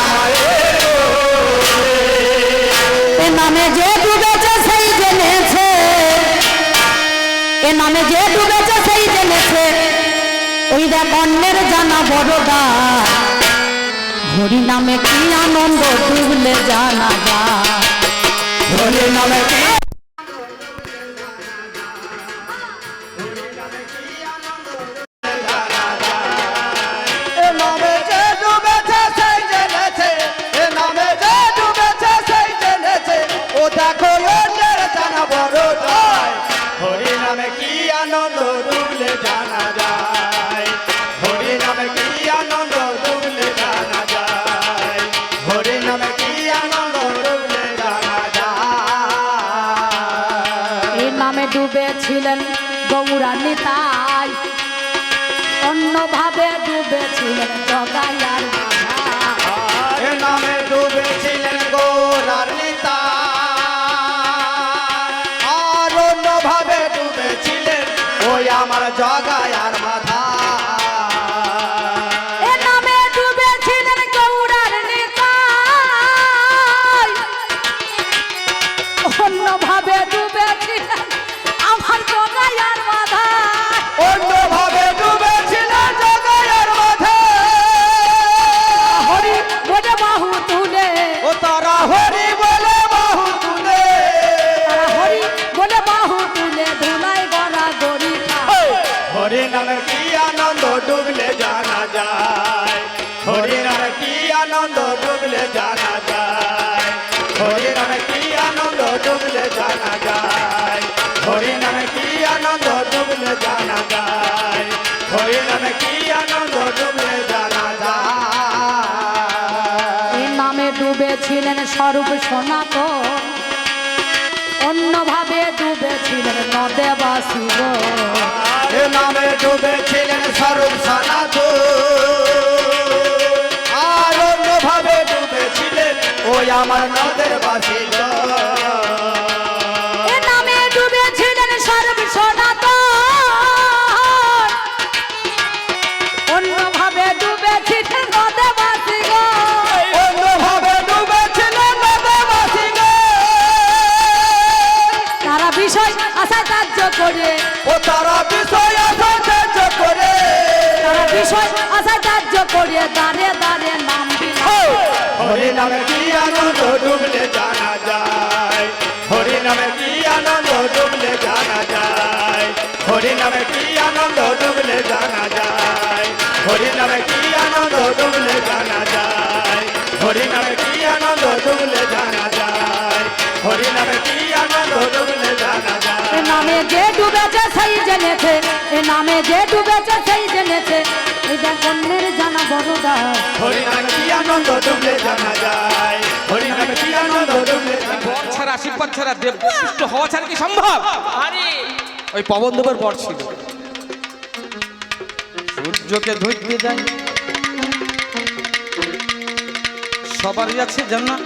[SPEAKER 2] আমার কোলে।
[SPEAKER 1] এ নামে যে ডুবেছে সেই জেনেছে, এ নামে যে ডুবেছে সেই জেনেছে, ওই দেখ অন্যের জানা বড়দা। হরি নামে কি আনন্দ ডুবলে জানা যায়।
[SPEAKER 2] হরি নামে কি এ নামে যে ডুবেছে সেই জেনেছে, এ নামে যে ডুবেছে সেই জেনেছে, ও দেখো অন্যের জানা বড় যায়। হরি নামে কি আনন্দ ডুবলে জানা যায়। হরি নামে কি আনন্দ ডুবলে জানা যায়। হরি নামে কি আনন্দ ডুবলে জানা যায়।
[SPEAKER 1] এই নামে ডুবেছিলেন গৌরানী তাই, অন্যভাবে ডুবেছিলেন জগাইয়ার মাথা।
[SPEAKER 2] এ নামে ডুবেছিলেন গৌরার নিতাই, আর অন্যভাবে ডুবেছিলেন ওই আমার জগায়ার মাথা।
[SPEAKER 1] এ নামে ডুবেছিলেন গৌরার নিতাই, অন্যভাবে ডুবেছিলেন আমার জগাইয়ার মাথা।
[SPEAKER 2] অন্যভাবে ডুবেছিলেন জগায়ার মাথা।
[SPEAKER 1] হরি বলে বাহু তুলে,
[SPEAKER 2] ও তারা হরি বলে বাহু তুলে।
[SPEAKER 1] তারা হরি বলে বাহু তুলে ধুলাই গড়া গড়ি খায়।
[SPEAKER 2] হরি নামে কি আনন্দ ডুবলে জানা যায়। হরি নামে কি আনন্দ ডুবলে জানা যায়। হরি নামে কি আনন্দ ডুবলে জানা যায়। হরি নামে কি আনন্দ ডুবলে জানা যায়। হরি নামে কি আনন্দ ডুবলে জানা যায়।
[SPEAKER 1] এই নামে ডুবেছিলেন স্বরূপ সনাতন, অন্যভাবে ডুবেছিলেন নদেবাসী গো।
[SPEAKER 2] এ নামে ডুবেছিলেন স্বরূপ সনাতন, আর অন্যভাবে ডুবেছিলেন ওই আমার নদের বাসী গো।
[SPEAKER 1] এ নামে ডুবেছিলেন স্বরূপ সনাতন, অন্যভাবে ডুবেছিলেন নদেবাসী গো।
[SPEAKER 2] অন্যভাবে ডুবেছিলেন নদের বাসী গো।
[SPEAKER 1] তারা বিষয় আশায় কার্য করে,
[SPEAKER 2] ও তারা বিষয় আসার্য করে,
[SPEAKER 1] তারা বিষয় আশায় কার্য করে দাঁড়ে দাঁড়ে নাম দিল।
[SPEAKER 2] হরি নামে কি আনন্দ ডুবলে জানা যায়। হরি নামে কি আনন্দ ডুবলে জানা যায়। হরি নামে কি আনন্দ ডুবলে জানা যায়। হরি নামে কি আনন্দ ডুবলে জানা যায়
[SPEAKER 1] এ নামে যে ডুবেছে সেই জেনেছে, এ নামে যে ডুবেছে সেই জেনেছে, এই দেখ অন্যের জানা বড় দায়।
[SPEAKER 2] হরি নামে কি আনন্দ ডুবলে জানা যায় হরি নামে কি আনন্দ ডুবলে জানা যায়
[SPEAKER 3] বর ছাড়া আশীর্বাদ ছাড়া দেব পুষ্ট হওয়া ছাড়া কি সম্ভব? আরে ওই পবনদেবের বর ছিল, সূর্যকে ধরতে যায়, সবারই আছে জান্নাত,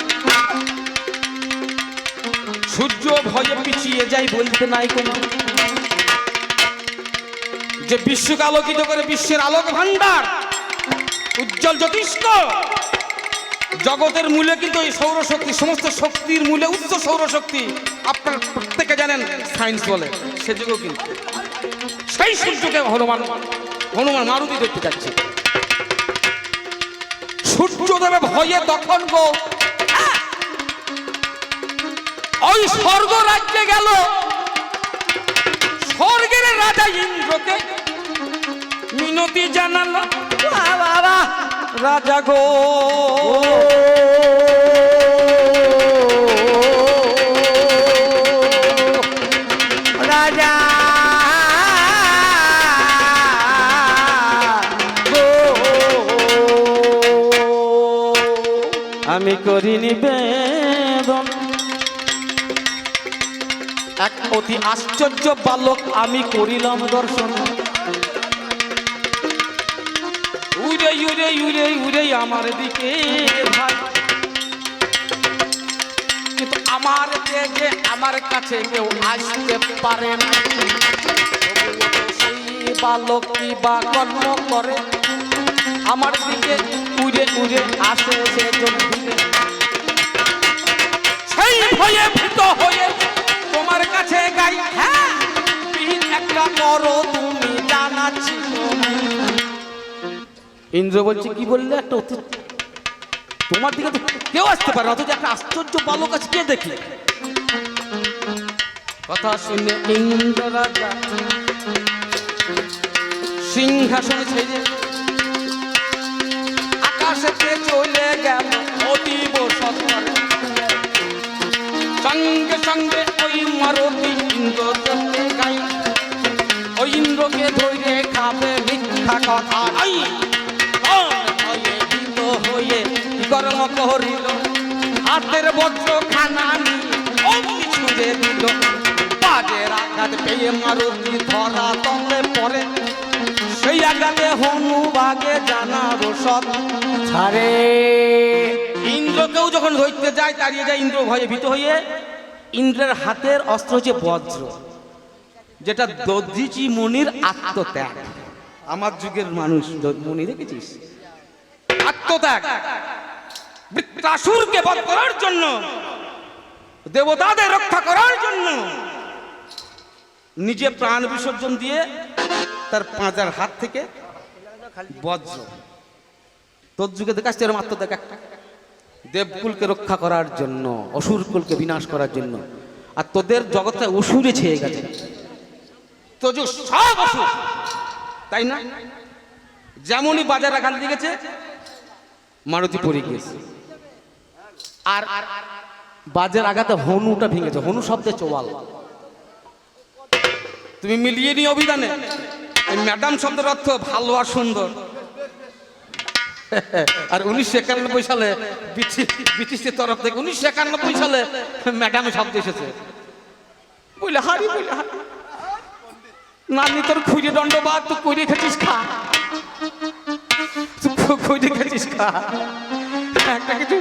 [SPEAKER 3] সূর্য ভয়ে পিছিয়ে যায় বলতে নাই কোনো, যে বিশ্বকে আলোকিত করে বিশ্বের আলোক ভান্ডার উজ্জ্বল জ্যোতিষ্ক, জগতের মূলে কিন্তু এই সৌরশক্তি, সমস্ত শক্তির মূলে উচ্চ সৌরশক্তি। আপনার প্রত্যেকে জানেন সায়েন্স বলে, সেযুগেও কিন্তু সেই সূর্যকে হনুমান মারুতি দেখতে যাচ্ছে। সূর্যদেবে ভয়ে তখন গো ওই স্বর্গ রাজ্যে গেল, স্বর্গের রাজা ইন্দ্রকে মিনতি জানালো, বাবা রাজা গো রাজা গো, আমি করি নিবেদন, এক অতি আশ্চর্য বালক আমি করিলাম দর্শন, উড়ে উড়ে উড়ে উড়ে আমার দিকে ভাই, কিন্তু আমার যে আমার কাছে কেউ আসতে পারে না, সেই বালক কি বা কর্ম করে আমার দিকে উড়ে উড়ে আসে, সে সেই ভয়ে ভীত হয়ে তোমার কাছে গাই, হ্যাঁ একটা করো তুমি জানাচ্ছি। ইন্দ্র বলছে কি বললে, একটা তোমার দিকে তো কেউ আসতে পারে অথচ একটা আশ্চর্য বালক আছে, কে দেখলে? কথা শুনে ইন্দ্র রাজা সিংহাসন ছেড়ে আকাশেতে চলে গেল অতীব সত্তর, সঙ্গে সঙ্গে ওই মারুতি ইন্দ্র গাই, ওই ইন্দ্রকে ধরে খাবে মিথ্যা কথা নাই, হয়ে কর্ম করিল, হাতের বজ্র খানা নিয়ে ছুঁড়ে দিল, বাজের আঘাত পেয়ে মারুতি ধরা তলে পড়ে, সেই আঘাতে হনু বাগে জানাবো সৎ ছাড়ে। ইন্দ্রকেও যখন ধরতে যায় দাঁড়িয়ে যায়, ইন্দ্র ভয়ে ভীত হয়ে, ইন্দ্রের হাতের অস্ত্র হচ্ছে বজ্র, যেটা দধিচি মুনির আত্মত্যাগ। আমার যুগের মানুষ মুনি দেখেছিস, আত্মত্যাগ, বৃত্রাসুরকে বধ করার জন্য, দেবতাদের রক্ষা করার জন্য নিজে প্রাণ বিসর্জন দিয়ে তার পাঁজার হাত থেকে বজ্র, তোর যুগে দেখাচ্ছে এরকম আত্মত্যাগ একটা, দেবকুলকে রক্ষা করার জন্য, অসুরকুলকে বিনাশ করার জন্য, আর তোদের জগৎটা অসুরে ছেয়ে গেছে, তো সব অসুর, তাই না? যেমনই বাজার আঘাত লেগেছে মারুতি পড়ে গিয়েছে, আর বাজার আঘাতে হনুটা ভেঙেছে, হনু শব্দে চোয়াল, তুমি মিলিয়ে নি অভিধানে, ম্যাডাম শব্দের অর্থ ভালো আর সুন্দর, আর 1991 সালে ব্রিটিশের তরফ থেকে 1991 সালে ম্যাডাম শব্দ এসেছে, বলে হারি বলে নানি তোর খুঁজে দণ্ডবাদ, তুই কই রেখেছিস খা, কই রেখেছিস খা, একটা কিছু,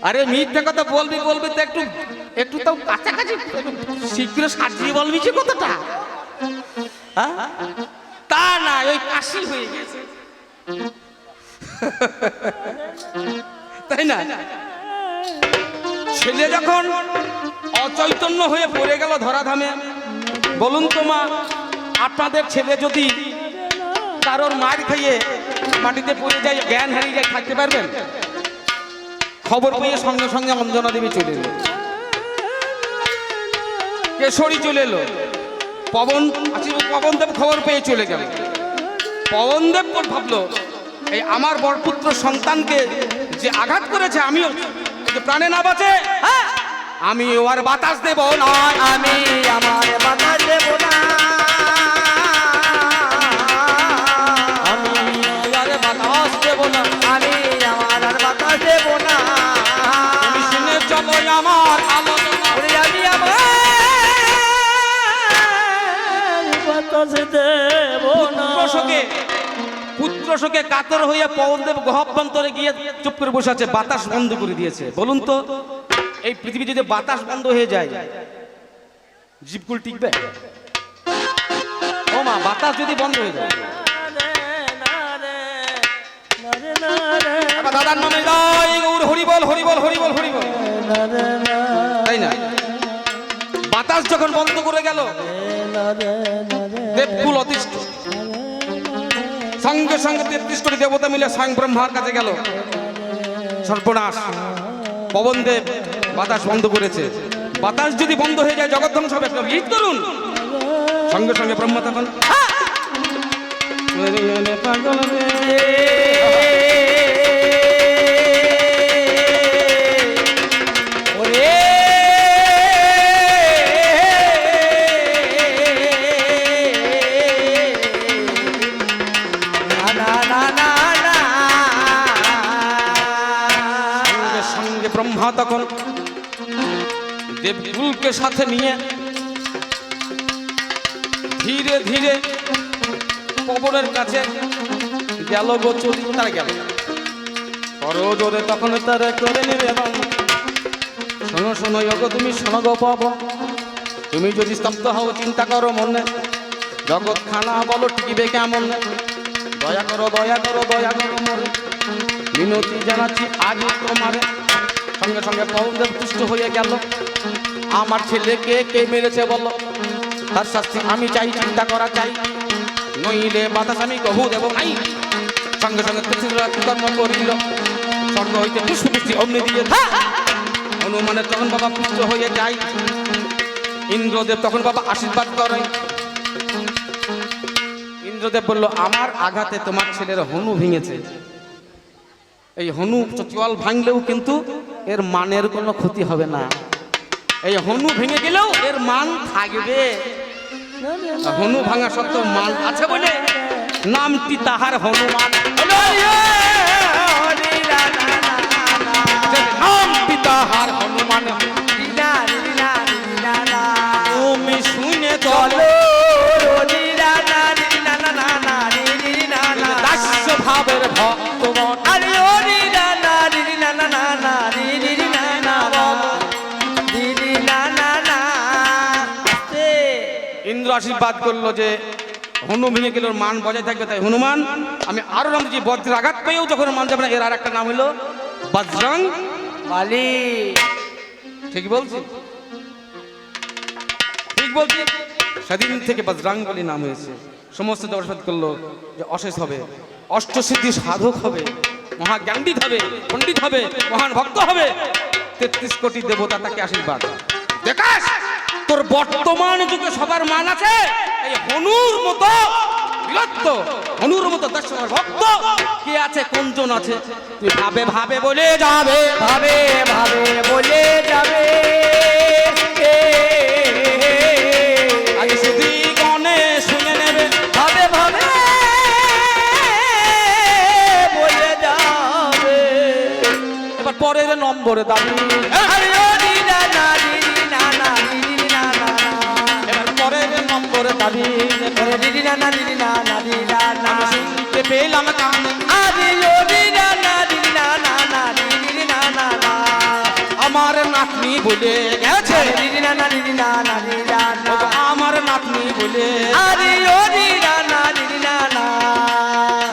[SPEAKER 3] আরে মিথ্যা কথা বলবি বলবি তো একটু একটু তাও কাছাকাছি শীঘ্র সাজিয়ে বলবি যে কথাটা, তা না ওই কাশি হয়ে গেছে, তাই না? ছেলে যখন অচৈতন্য হয়ে পড়ে গেল ধরাধামে, বলুন তো মা, আপনাদের ছেলে যদি কারোর মার খেয়ে মাটিতে পড়ে যায়, জ্ঞান হারিয়ে যায়, থাকতে পারবেন? খবর পেয়ে সঙ্গে সঙ্গে অঞ্জনা দেবী চলে এলো, কেশরী চলে এলো, পবনদেব খবর পেয়ে চলে গেল। পবনদেব ভাবলো এই আমার বরপুত্র সন্তানকে যে আঘাত করেছে, আমিও প্রাণে না বাঁচে আমি আর বাতাস দেব না,
[SPEAKER 2] আমি আমার বাতাস দেব না,
[SPEAKER 3] আমি আর বাতাস দেব না,
[SPEAKER 2] আমি আমার আর বাতাস দেব না,
[SPEAKER 3] তুমি শুনে চলো আমার আলোচনা।
[SPEAKER 2] ওরে আমি আমার বাতাস দেব না।
[SPEAKER 3] পুত্র শোকে কাতর হয়ে পবনদেব গহ্বন্তরে গিয়ে চুপ করে বসে আছে, বাতাস বন্ধ করে দিয়েছে। বলুন তো, এই পৃথিবী যদি বাতাস বন্ধ হয়ে যায়, জীবকুল টিকবে? ও মা, বাতাস যদি বন্ধ হয়ে যায়, এবার দাদার নামে জয় গৌর, হরি বল হরি বল হরি বল হরি বল, তাই না? বাতাস যখন বন্ধ করে গেল, দেবকুল অতিষ্ঠ, সঙ্গে সঙ্গে 33 কোটি দেবতা মিলে স্বয়ং ব্রহ্মার কাছে গেল। সর্বনাশ, পবনদেব বাতাস বন্ধ করেছে, বাতাস যদি বন্ধ হয়ে যায় জগৎ ধ্বংস হবে, লিড করুন। সঙ্গে সঙ্গে ব্রহ্মা তখন ব্রহ্মা তখন দেবকুলকে সাথে নিয়ে ধীরে ধীরে পবনের কাছে গেল গো, চলি তারা গেল করজোরে, তখন তারা করে নেবে। এবং শোনো শোনো গো, তুমি শোনো গো পবন, তুমি যদি স্তব্ধ হও চিন্তা করো মনে, জগৎ খানা বলো টিকিবে কেমন, দয়া করো দয়া করো দয়া করো মনে, মিনতি জানাচ্ছি আগে তোমারে। সঙ্গে সঙ্গে পবনদেব তুষ্ট হয়ে গেল। আমার ছেলেকে কে মেরেছে বলো, তার শাস্তি আমি চাই, চিন্তা করা চাই, নইলে বাতাস আমি কহু দেব নাই। সঙ্গে সঙ্গে কর্ম করিল, স্বর্গ হইতে পুষ্প বৃষ্টি অগ্নি দিয়ে হনুমানের তখন বাবা পুষ্ট হয়ে যায়। ইন্দ্রদেব তখন বাবা আশীর্বাদ করে। ইন্দ্রদেব বলল, আমার আঘাতে তোমার ছেলের হনু ভেঙেছে, এই হনু চোয়াল ভাঙলেও কিন্তু এর মানের কোনো ক্ষতি হবে না, এই হনু ভেঙে গেলেও এর মান থাকবে। হনু ভাঙা সত্ত্বেও মান আছে বলে নামটি তাহার হনুমান, নামটি তাহার হনুমান। তুমি শুনে চলো দাস্য ভাবের ভক্তগণ, ইন্দ্র আশীর্বাদ করলো যে হনু ভেঙে গেল, মান বজায় থাকবে। তাই হনুমান আমি আরো নাম দিচ্ছি, বজ্রের আঘাত পেয়েও যখন মান যাবে না, এর আর একটা নাম হলো বজরং
[SPEAKER 2] বালি।
[SPEAKER 3] ঠিক বলছি? ঠিক বলছি। সেদিন থেকে বজরং বলি নাম হয়েছে। সমস্ত দর্শন করলো যে অশেষ হবে, অষ্টসিদ্ধি সাধক হবে, মহাজ্ঞানবিদ হবে, পণ্ডিত হবে, মহান ভক্ত হবে। 33 কোটি দেবতা তাকে আশীর্বাদ। দেখাস তোর বর্তমান যুগে সবার মান আছে, এই হনুর মতো বিরক্ত, হনুর মতো 10 ভক্ত কে আছে, কোনজন আছে? তুই ভাবে ভাবে বলে যাবে,
[SPEAKER 2] ভাবে ভাবে বলে যাবে,
[SPEAKER 3] আগে শুধু গনে শুনে নেবে।
[SPEAKER 2] ভাবে ভাবে বলে যাবে।
[SPEAKER 3] এবার পরের নম্বরে দাবি,
[SPEAKER 2] আরে ও দিদা না দিদি না না দিদি না না,
[SPEAKER 3] এবার পরের নম্বরে দাবি,
[SPEAKER 2] ওরে দিদি না না দিদি না না দিদি না না,
[SPEAKER 3] শুনতে পেলাম কানে,
[SPEAKER 2] আরে ও দিদা না দিদি না না না দিদি না না না,
[SPEAKER 3] আমার নাতনি বলে গেছে,
[SPEAKER 2] দিদি না না দিদি না না দিদি না না,
[SPEAKER 3] আমার নাতনি বলে,
[SPEAKER 2] আরে ও দিদা না দিদি না না,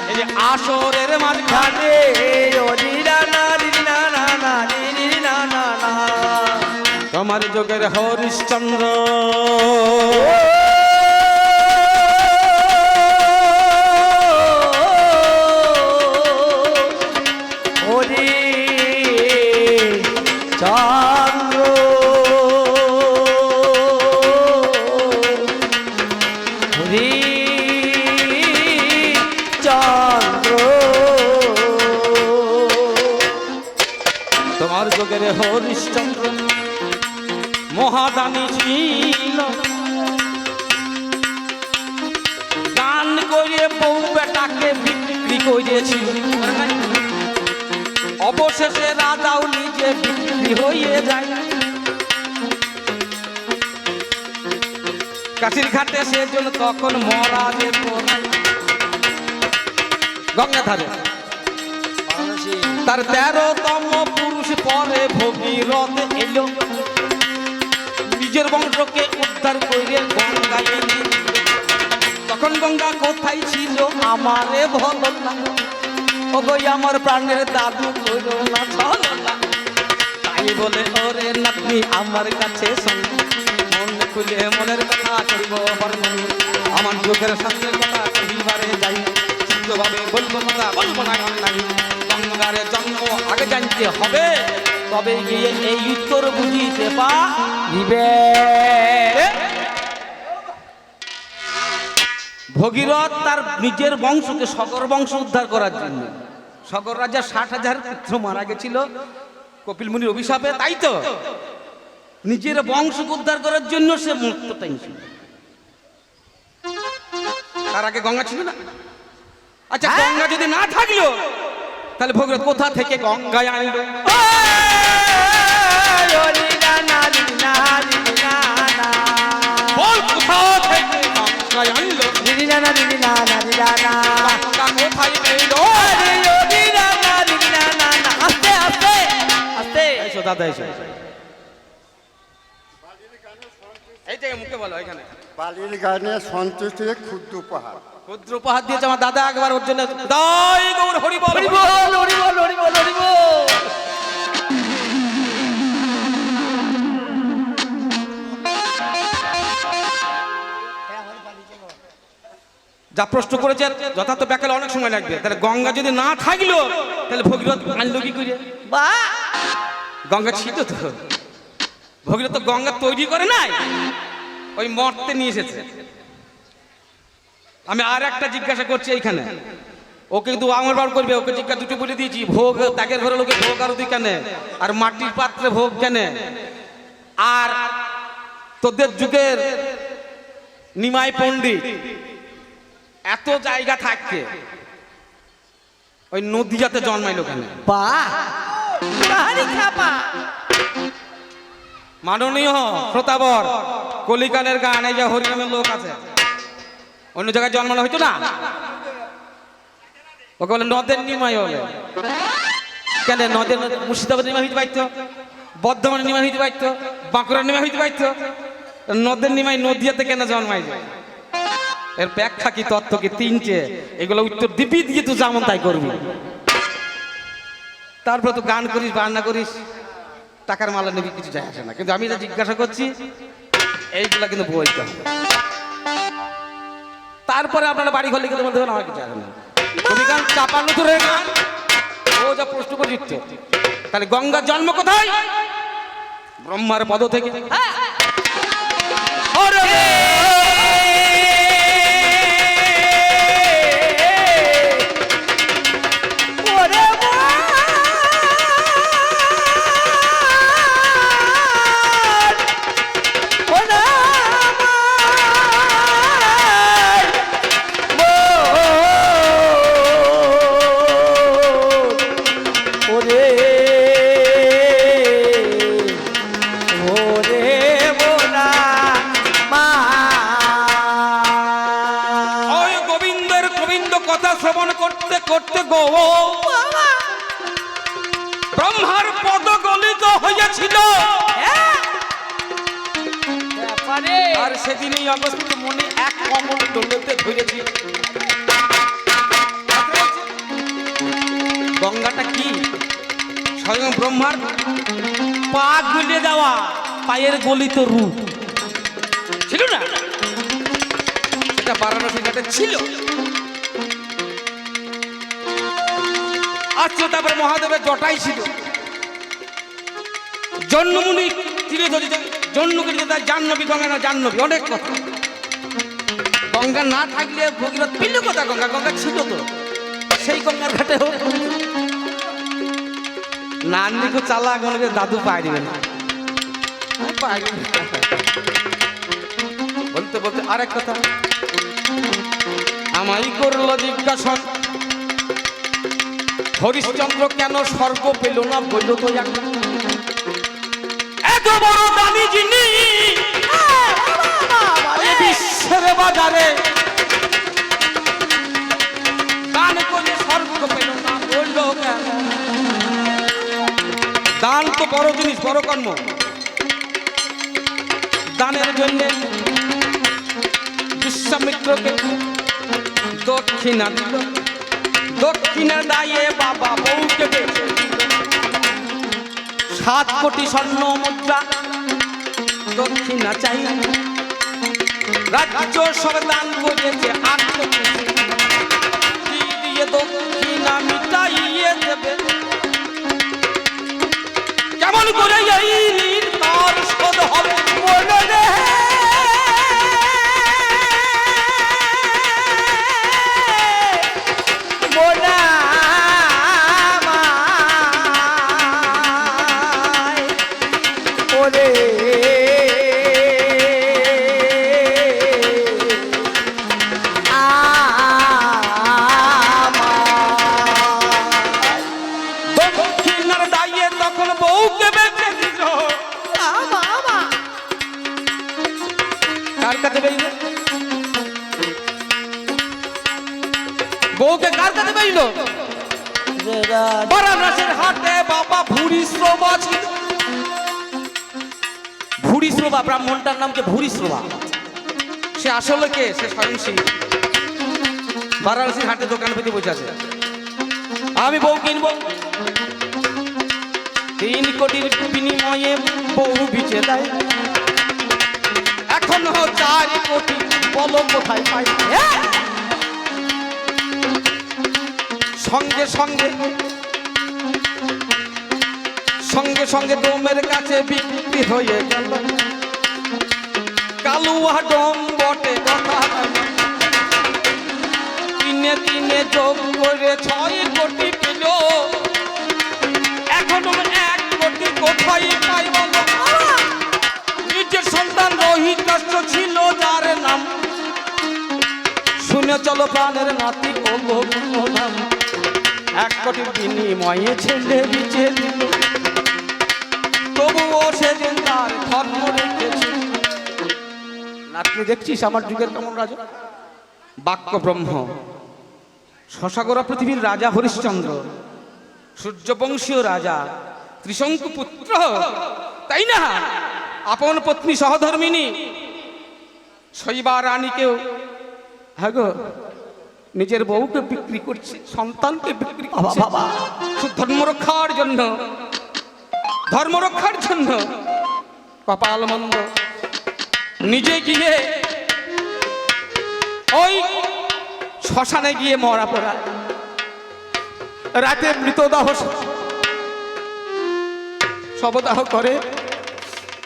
[SPEAKER 3] এই যে আসরের মাঝখানে
[SPEAKER 2] ও দিদা না দিদি না না না দিদি না না না,
[SPEAKER 3] তোমার যোগের হরিশ্চন্দ্র
[SPEAKER 2] হরি চন্দ্র হরি চন্দ্র,
[SPEAKER 3] তোমার যোগের হরিশ্চন্দ্র মহাদানী ছিল, গান করে বউ বেটাকে বিক্রি করেছিল, অবশেষে রাজাও নিজে বিক্রি হয়ে যায়। কাশির ঘাটে সেজন্য তখন মরা যেত না। গঙ্গা ধারে তার 13তম পুরুষ পরে ভগীরথ এলো, নিজের বংশকে উদ্ধার করে গঙ্গায় এনে। তখন গঙ্গা কোথায় ছিল আমারে ভালো না, ও গই আমার প্রাণের দাদু কইরো না চলো না। তাই বলে ওরে নাতনি আমার কাছে শোন, মন খুলে মনের কথা করিব বর্ণন, আমার চোখের সামনে কথা কহিবারে যাই, চিত্তভাবে বলবো কথা বলবো না গান নাই। গঙ্গার জন্ম আগে জানতে হবে, তবে গিয়ে এই উত্তর বুঝিতে পারিবে। ভগীরথ তার নিজের বংশকে সগর বংশ উদ্ধার করার জন্য, সগর রাজা 60,000 পুত্র মারা গেছিল কপিল মুনির অভিশাপে, তাই তো নিজের বংশকে উদ্ধার করার জন্য সে মরতে চাইছিল। তার আগে গঙ্গা ছিল না। আচ্ছা গঙ্গা যদি না থাকলো তাহলে ভগীরথ কোথা থেকে গঙ্গায় আনলো? বল কোথা থেকে গঙ্গায় আনলো? গঙ্গা কোথায় এলো? এসো দাদা এসো, এই যে মুখে বলো এখানে।
[SPEAKER 4] বালির গানে সন্তুষ্টি ক্ষুদ্র উপহার,
[SPEAKER 3] ক্ষুদ্র উপহার দিয়েছে আমার দাদা, একবার ওর জন্য দাই গৌর হরি বল হরি বল হরি বল হরি বল হরি বল। যা প্রশ্ন করেছে যথার্থ ব্যাখ্যা অনেক সময় লাগবে। তাহলে গঙ্গা যদি না থাকলো তাহলে ভগীরথ আনলো কি করে? বা গঙ্গা ছিল তো, ভগীরথ তো গঙ্গা তৈরি করে নাই, ওই মর্তে নিয়ে এসেছে। আমি আর একটা জিজ্ঞাসা করছি এইখানে, ওকে কিন্তু আমার বার করবে, ওকে জিজ্ঞাসা দুটো বলে দিয়েছি, ভোগ ত্যাগের ঘরে লোকে ভোগ আরতি কেন, আর মাটির পাত্রে ভোগ কেন, আর তোদের যুগের নিমাই পণ্ডিত এত জায়গা থাকতে ওই নদীয়াতে জন্মাইলো কেন? মাননীয় শ্রোতাবর, কলিকালের গান, এই যে হরিনামের লোক আছে, অন্য জায়গায় জন্মানো হইতো না? ওকে বলে নদের নিমাই হলে কেন? নদের মুর্শিদাবাদ নিমাই হইতে পারতো, বর্ধমানের নিমাই হইতে পারতো, বাঁকুড়ার নিমাই হইতে পারতো, নদের নিমাই নদিয়াতে কেন জন্মাই যায়? এর ব্যাখ্যা কি, তত্ত্ব কি? তিনটে। এগুলো উত্তর দিবি দিয়ে তুই যেমন তাই করবি। তারপরে তো গান করিস, বান্না করিস, টাকার মালা নেবি, কিছু যায় আসে না। কিন্তু আমি যা জিজ্ঞাসা করছি এইগুলা কিন্তু বলতে হবে। তারপরে আপনারা বাড়ি ঘর লিখে দেবেন, দেবেন আমার কিছু আসে না। তুমি গান চাপানো তো রয়ে গান, ও যা প্রশ্ন করে দিচ্ছে। তাহলে গঙ্গার জন্ম কোথায়? ব্রহ্মার পদ থেকে। শ্রবণ করতে করতে গো ব্রহ্মার পদ গলিত হয়েছিল, আর সেদিনই অবস্থিত মনে এক কমল দোলতে ধরেছি। গঙ্গাটা কি? স্বয়ং ব্রহ্মার পা গুলে যাওয়া, পায়ের গলিত রূপ ছিল না? সেটা বারাণসী ঘাটে ছিল। আচ্ছা, তারপরে মহাদেবের জটাই ছিল, জন্মমুনি তীরে ধরিত, জন্মকে তার জাহ্নবী, গঙ্গা না জাহ্নবী, অনেক কথা। গঙ্গা না থাকলে ভগীরথ পেল কথা? গঙ্গা গঙ্গা ছিল তো, সেই গঙ্গার ঘাটে হোক নান্দিকে চালা গঙ্গে দাদু পাই দিবে না। পাই বলতে বলতে আরেক কথা আমায় করলো জিজ্ঞাসা হরিশ্চন্দ্র কেন স্বর্গ পেল না বলল তো এত বড় দামি জিনিস এই বিশ্বের বাজারে দান করে স্বর্গ পেল না বলল কেন দান তো বড় জিনিস বড় কর্ম দানের জন্য বিশ্বামিত্রকে দক্ষিণা দিল দক্ষিণা দায়ে বাবা বউকে বেঁচে দিল 7 কোটি স্বর্ণ মুদ্রা দক্ষিণা চাই রাজ্য সব দান করেছে 8 কোটি দিয়ে দক্ষিণা মিটাইয়ে দেবে কেমন করে এই ঋণ তার শোধ হবে বলে রে দক্ষিণার দায়ে তখন বউকে বেঁচে দিল কার কাছে বেইল বউকে কার কাছে বেইল বারাণসীর হাটে বাবা ভূরিশ্রবা ছিল ভূরিশ্রবা ব্রাহ্মণটার নাম কি ভূরিশ্রবা সে আসলে কে সে স্বয়ং সিং বারাণসীর হাটে দোকান পেতে বসে আছে আমি বউ কিনবো 3 কোটির বিনিময়ে বউ বিচে দেয় এখন 4 কোটি বলো কোথায় পাই সঙ্গে সঙ্গে সঙ্গে সঙ্গে ডোমের কাছে বিক্রি হয়ে গেল কালুয়া ডোম বটে কথা তিনে তিনে যোগ করে 6 কোটি পেল এখন 1 কোটি কোথায় পাই বলো নিজের সন্তান রোহিতাস্ত্র ছিল যার নাম শুনে চলো প্রাণের নাতি নাম 1 কোটির বিনিময়ে ছেলে বিচে দিল তবুও সেদিন তার ধর্ম রেখেছে নাতনি দেখছিস আমার যুগের কেমন রাজা বাক্য ব্রহ্ম শশাগোরা পৃথিবীর রাজা হরিশ্চন্দ্র সূর্যবংশীয় রাজা ত্রিশঙ্কু পুত্র তাই না আপন পত্নী সহধর্মিনী শৈবা রানীকেও হ্যাঁ গো নিজের বউকে বিক্রি করছে সন্তানকে বিক্রি করছে ধর্ম রক্ষার জন্য কপাল মন্দ নিজে গিয়ে ওই শ্মশানে গিয়ে মরা পড়া রাতে মৃতদেহ শবদাহ করে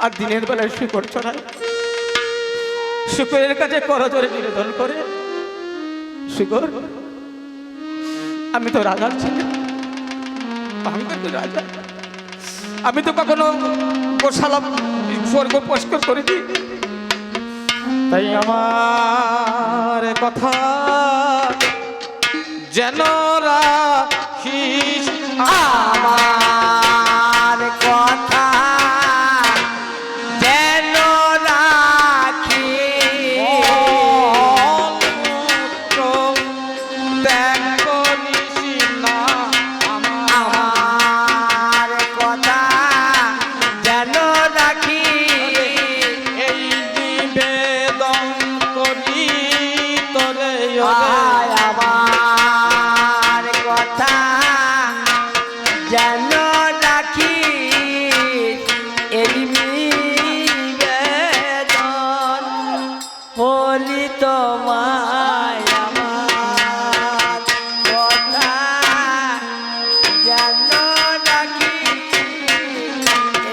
[SPEAKER 3] আর দিনের বেলায় শিকড় চড়ায় শিকড়ের কাছে করজোরে নিবেদন করে শিকড় আমি তো রাজার ছেলে রাজা আমি তো কখনো গোশালা স্বর্গ পরিষ্কার করিনি তাই আমার কথা যেন রাখিস
[SPEAKER 2] আমার কথা যেন রাখি
[SPEAKER 3] ত্যাগ করিস না
[SPEAKER 2] আমার কথা যেন রাখি
[SPEAKER 3] এই নিবেদন করি তোরে
[SPEAKER 2] আয় আমার কথা যেন রাখি এই নিবেদন বলি তোমায় আমার কথা যেন রাখি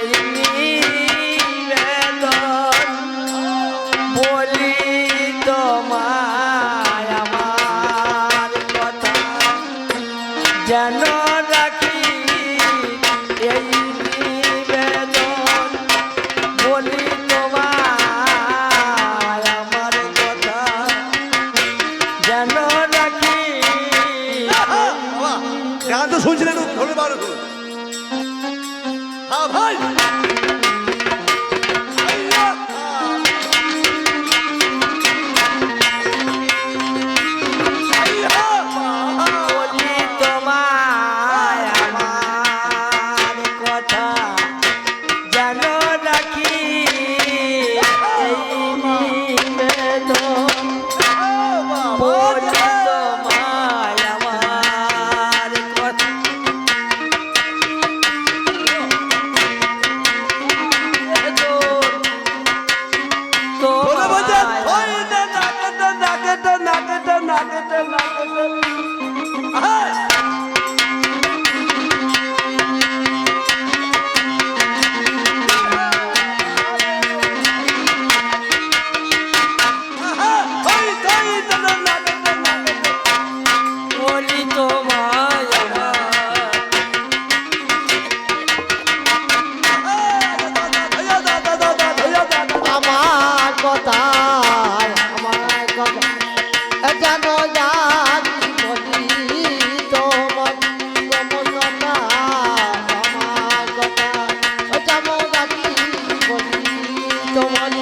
[SPEAKER 2] এই নিবেদন বলি তোমায় আমার কথা যেন রাখি এই নিবেদন বলি
[SPEAKER 5] বলি তোমায়
[SPEAKER 2] আমার কথা জানো জানি বলি তোমার সমস্যা আমার কথা জানো জানি বলি তোমার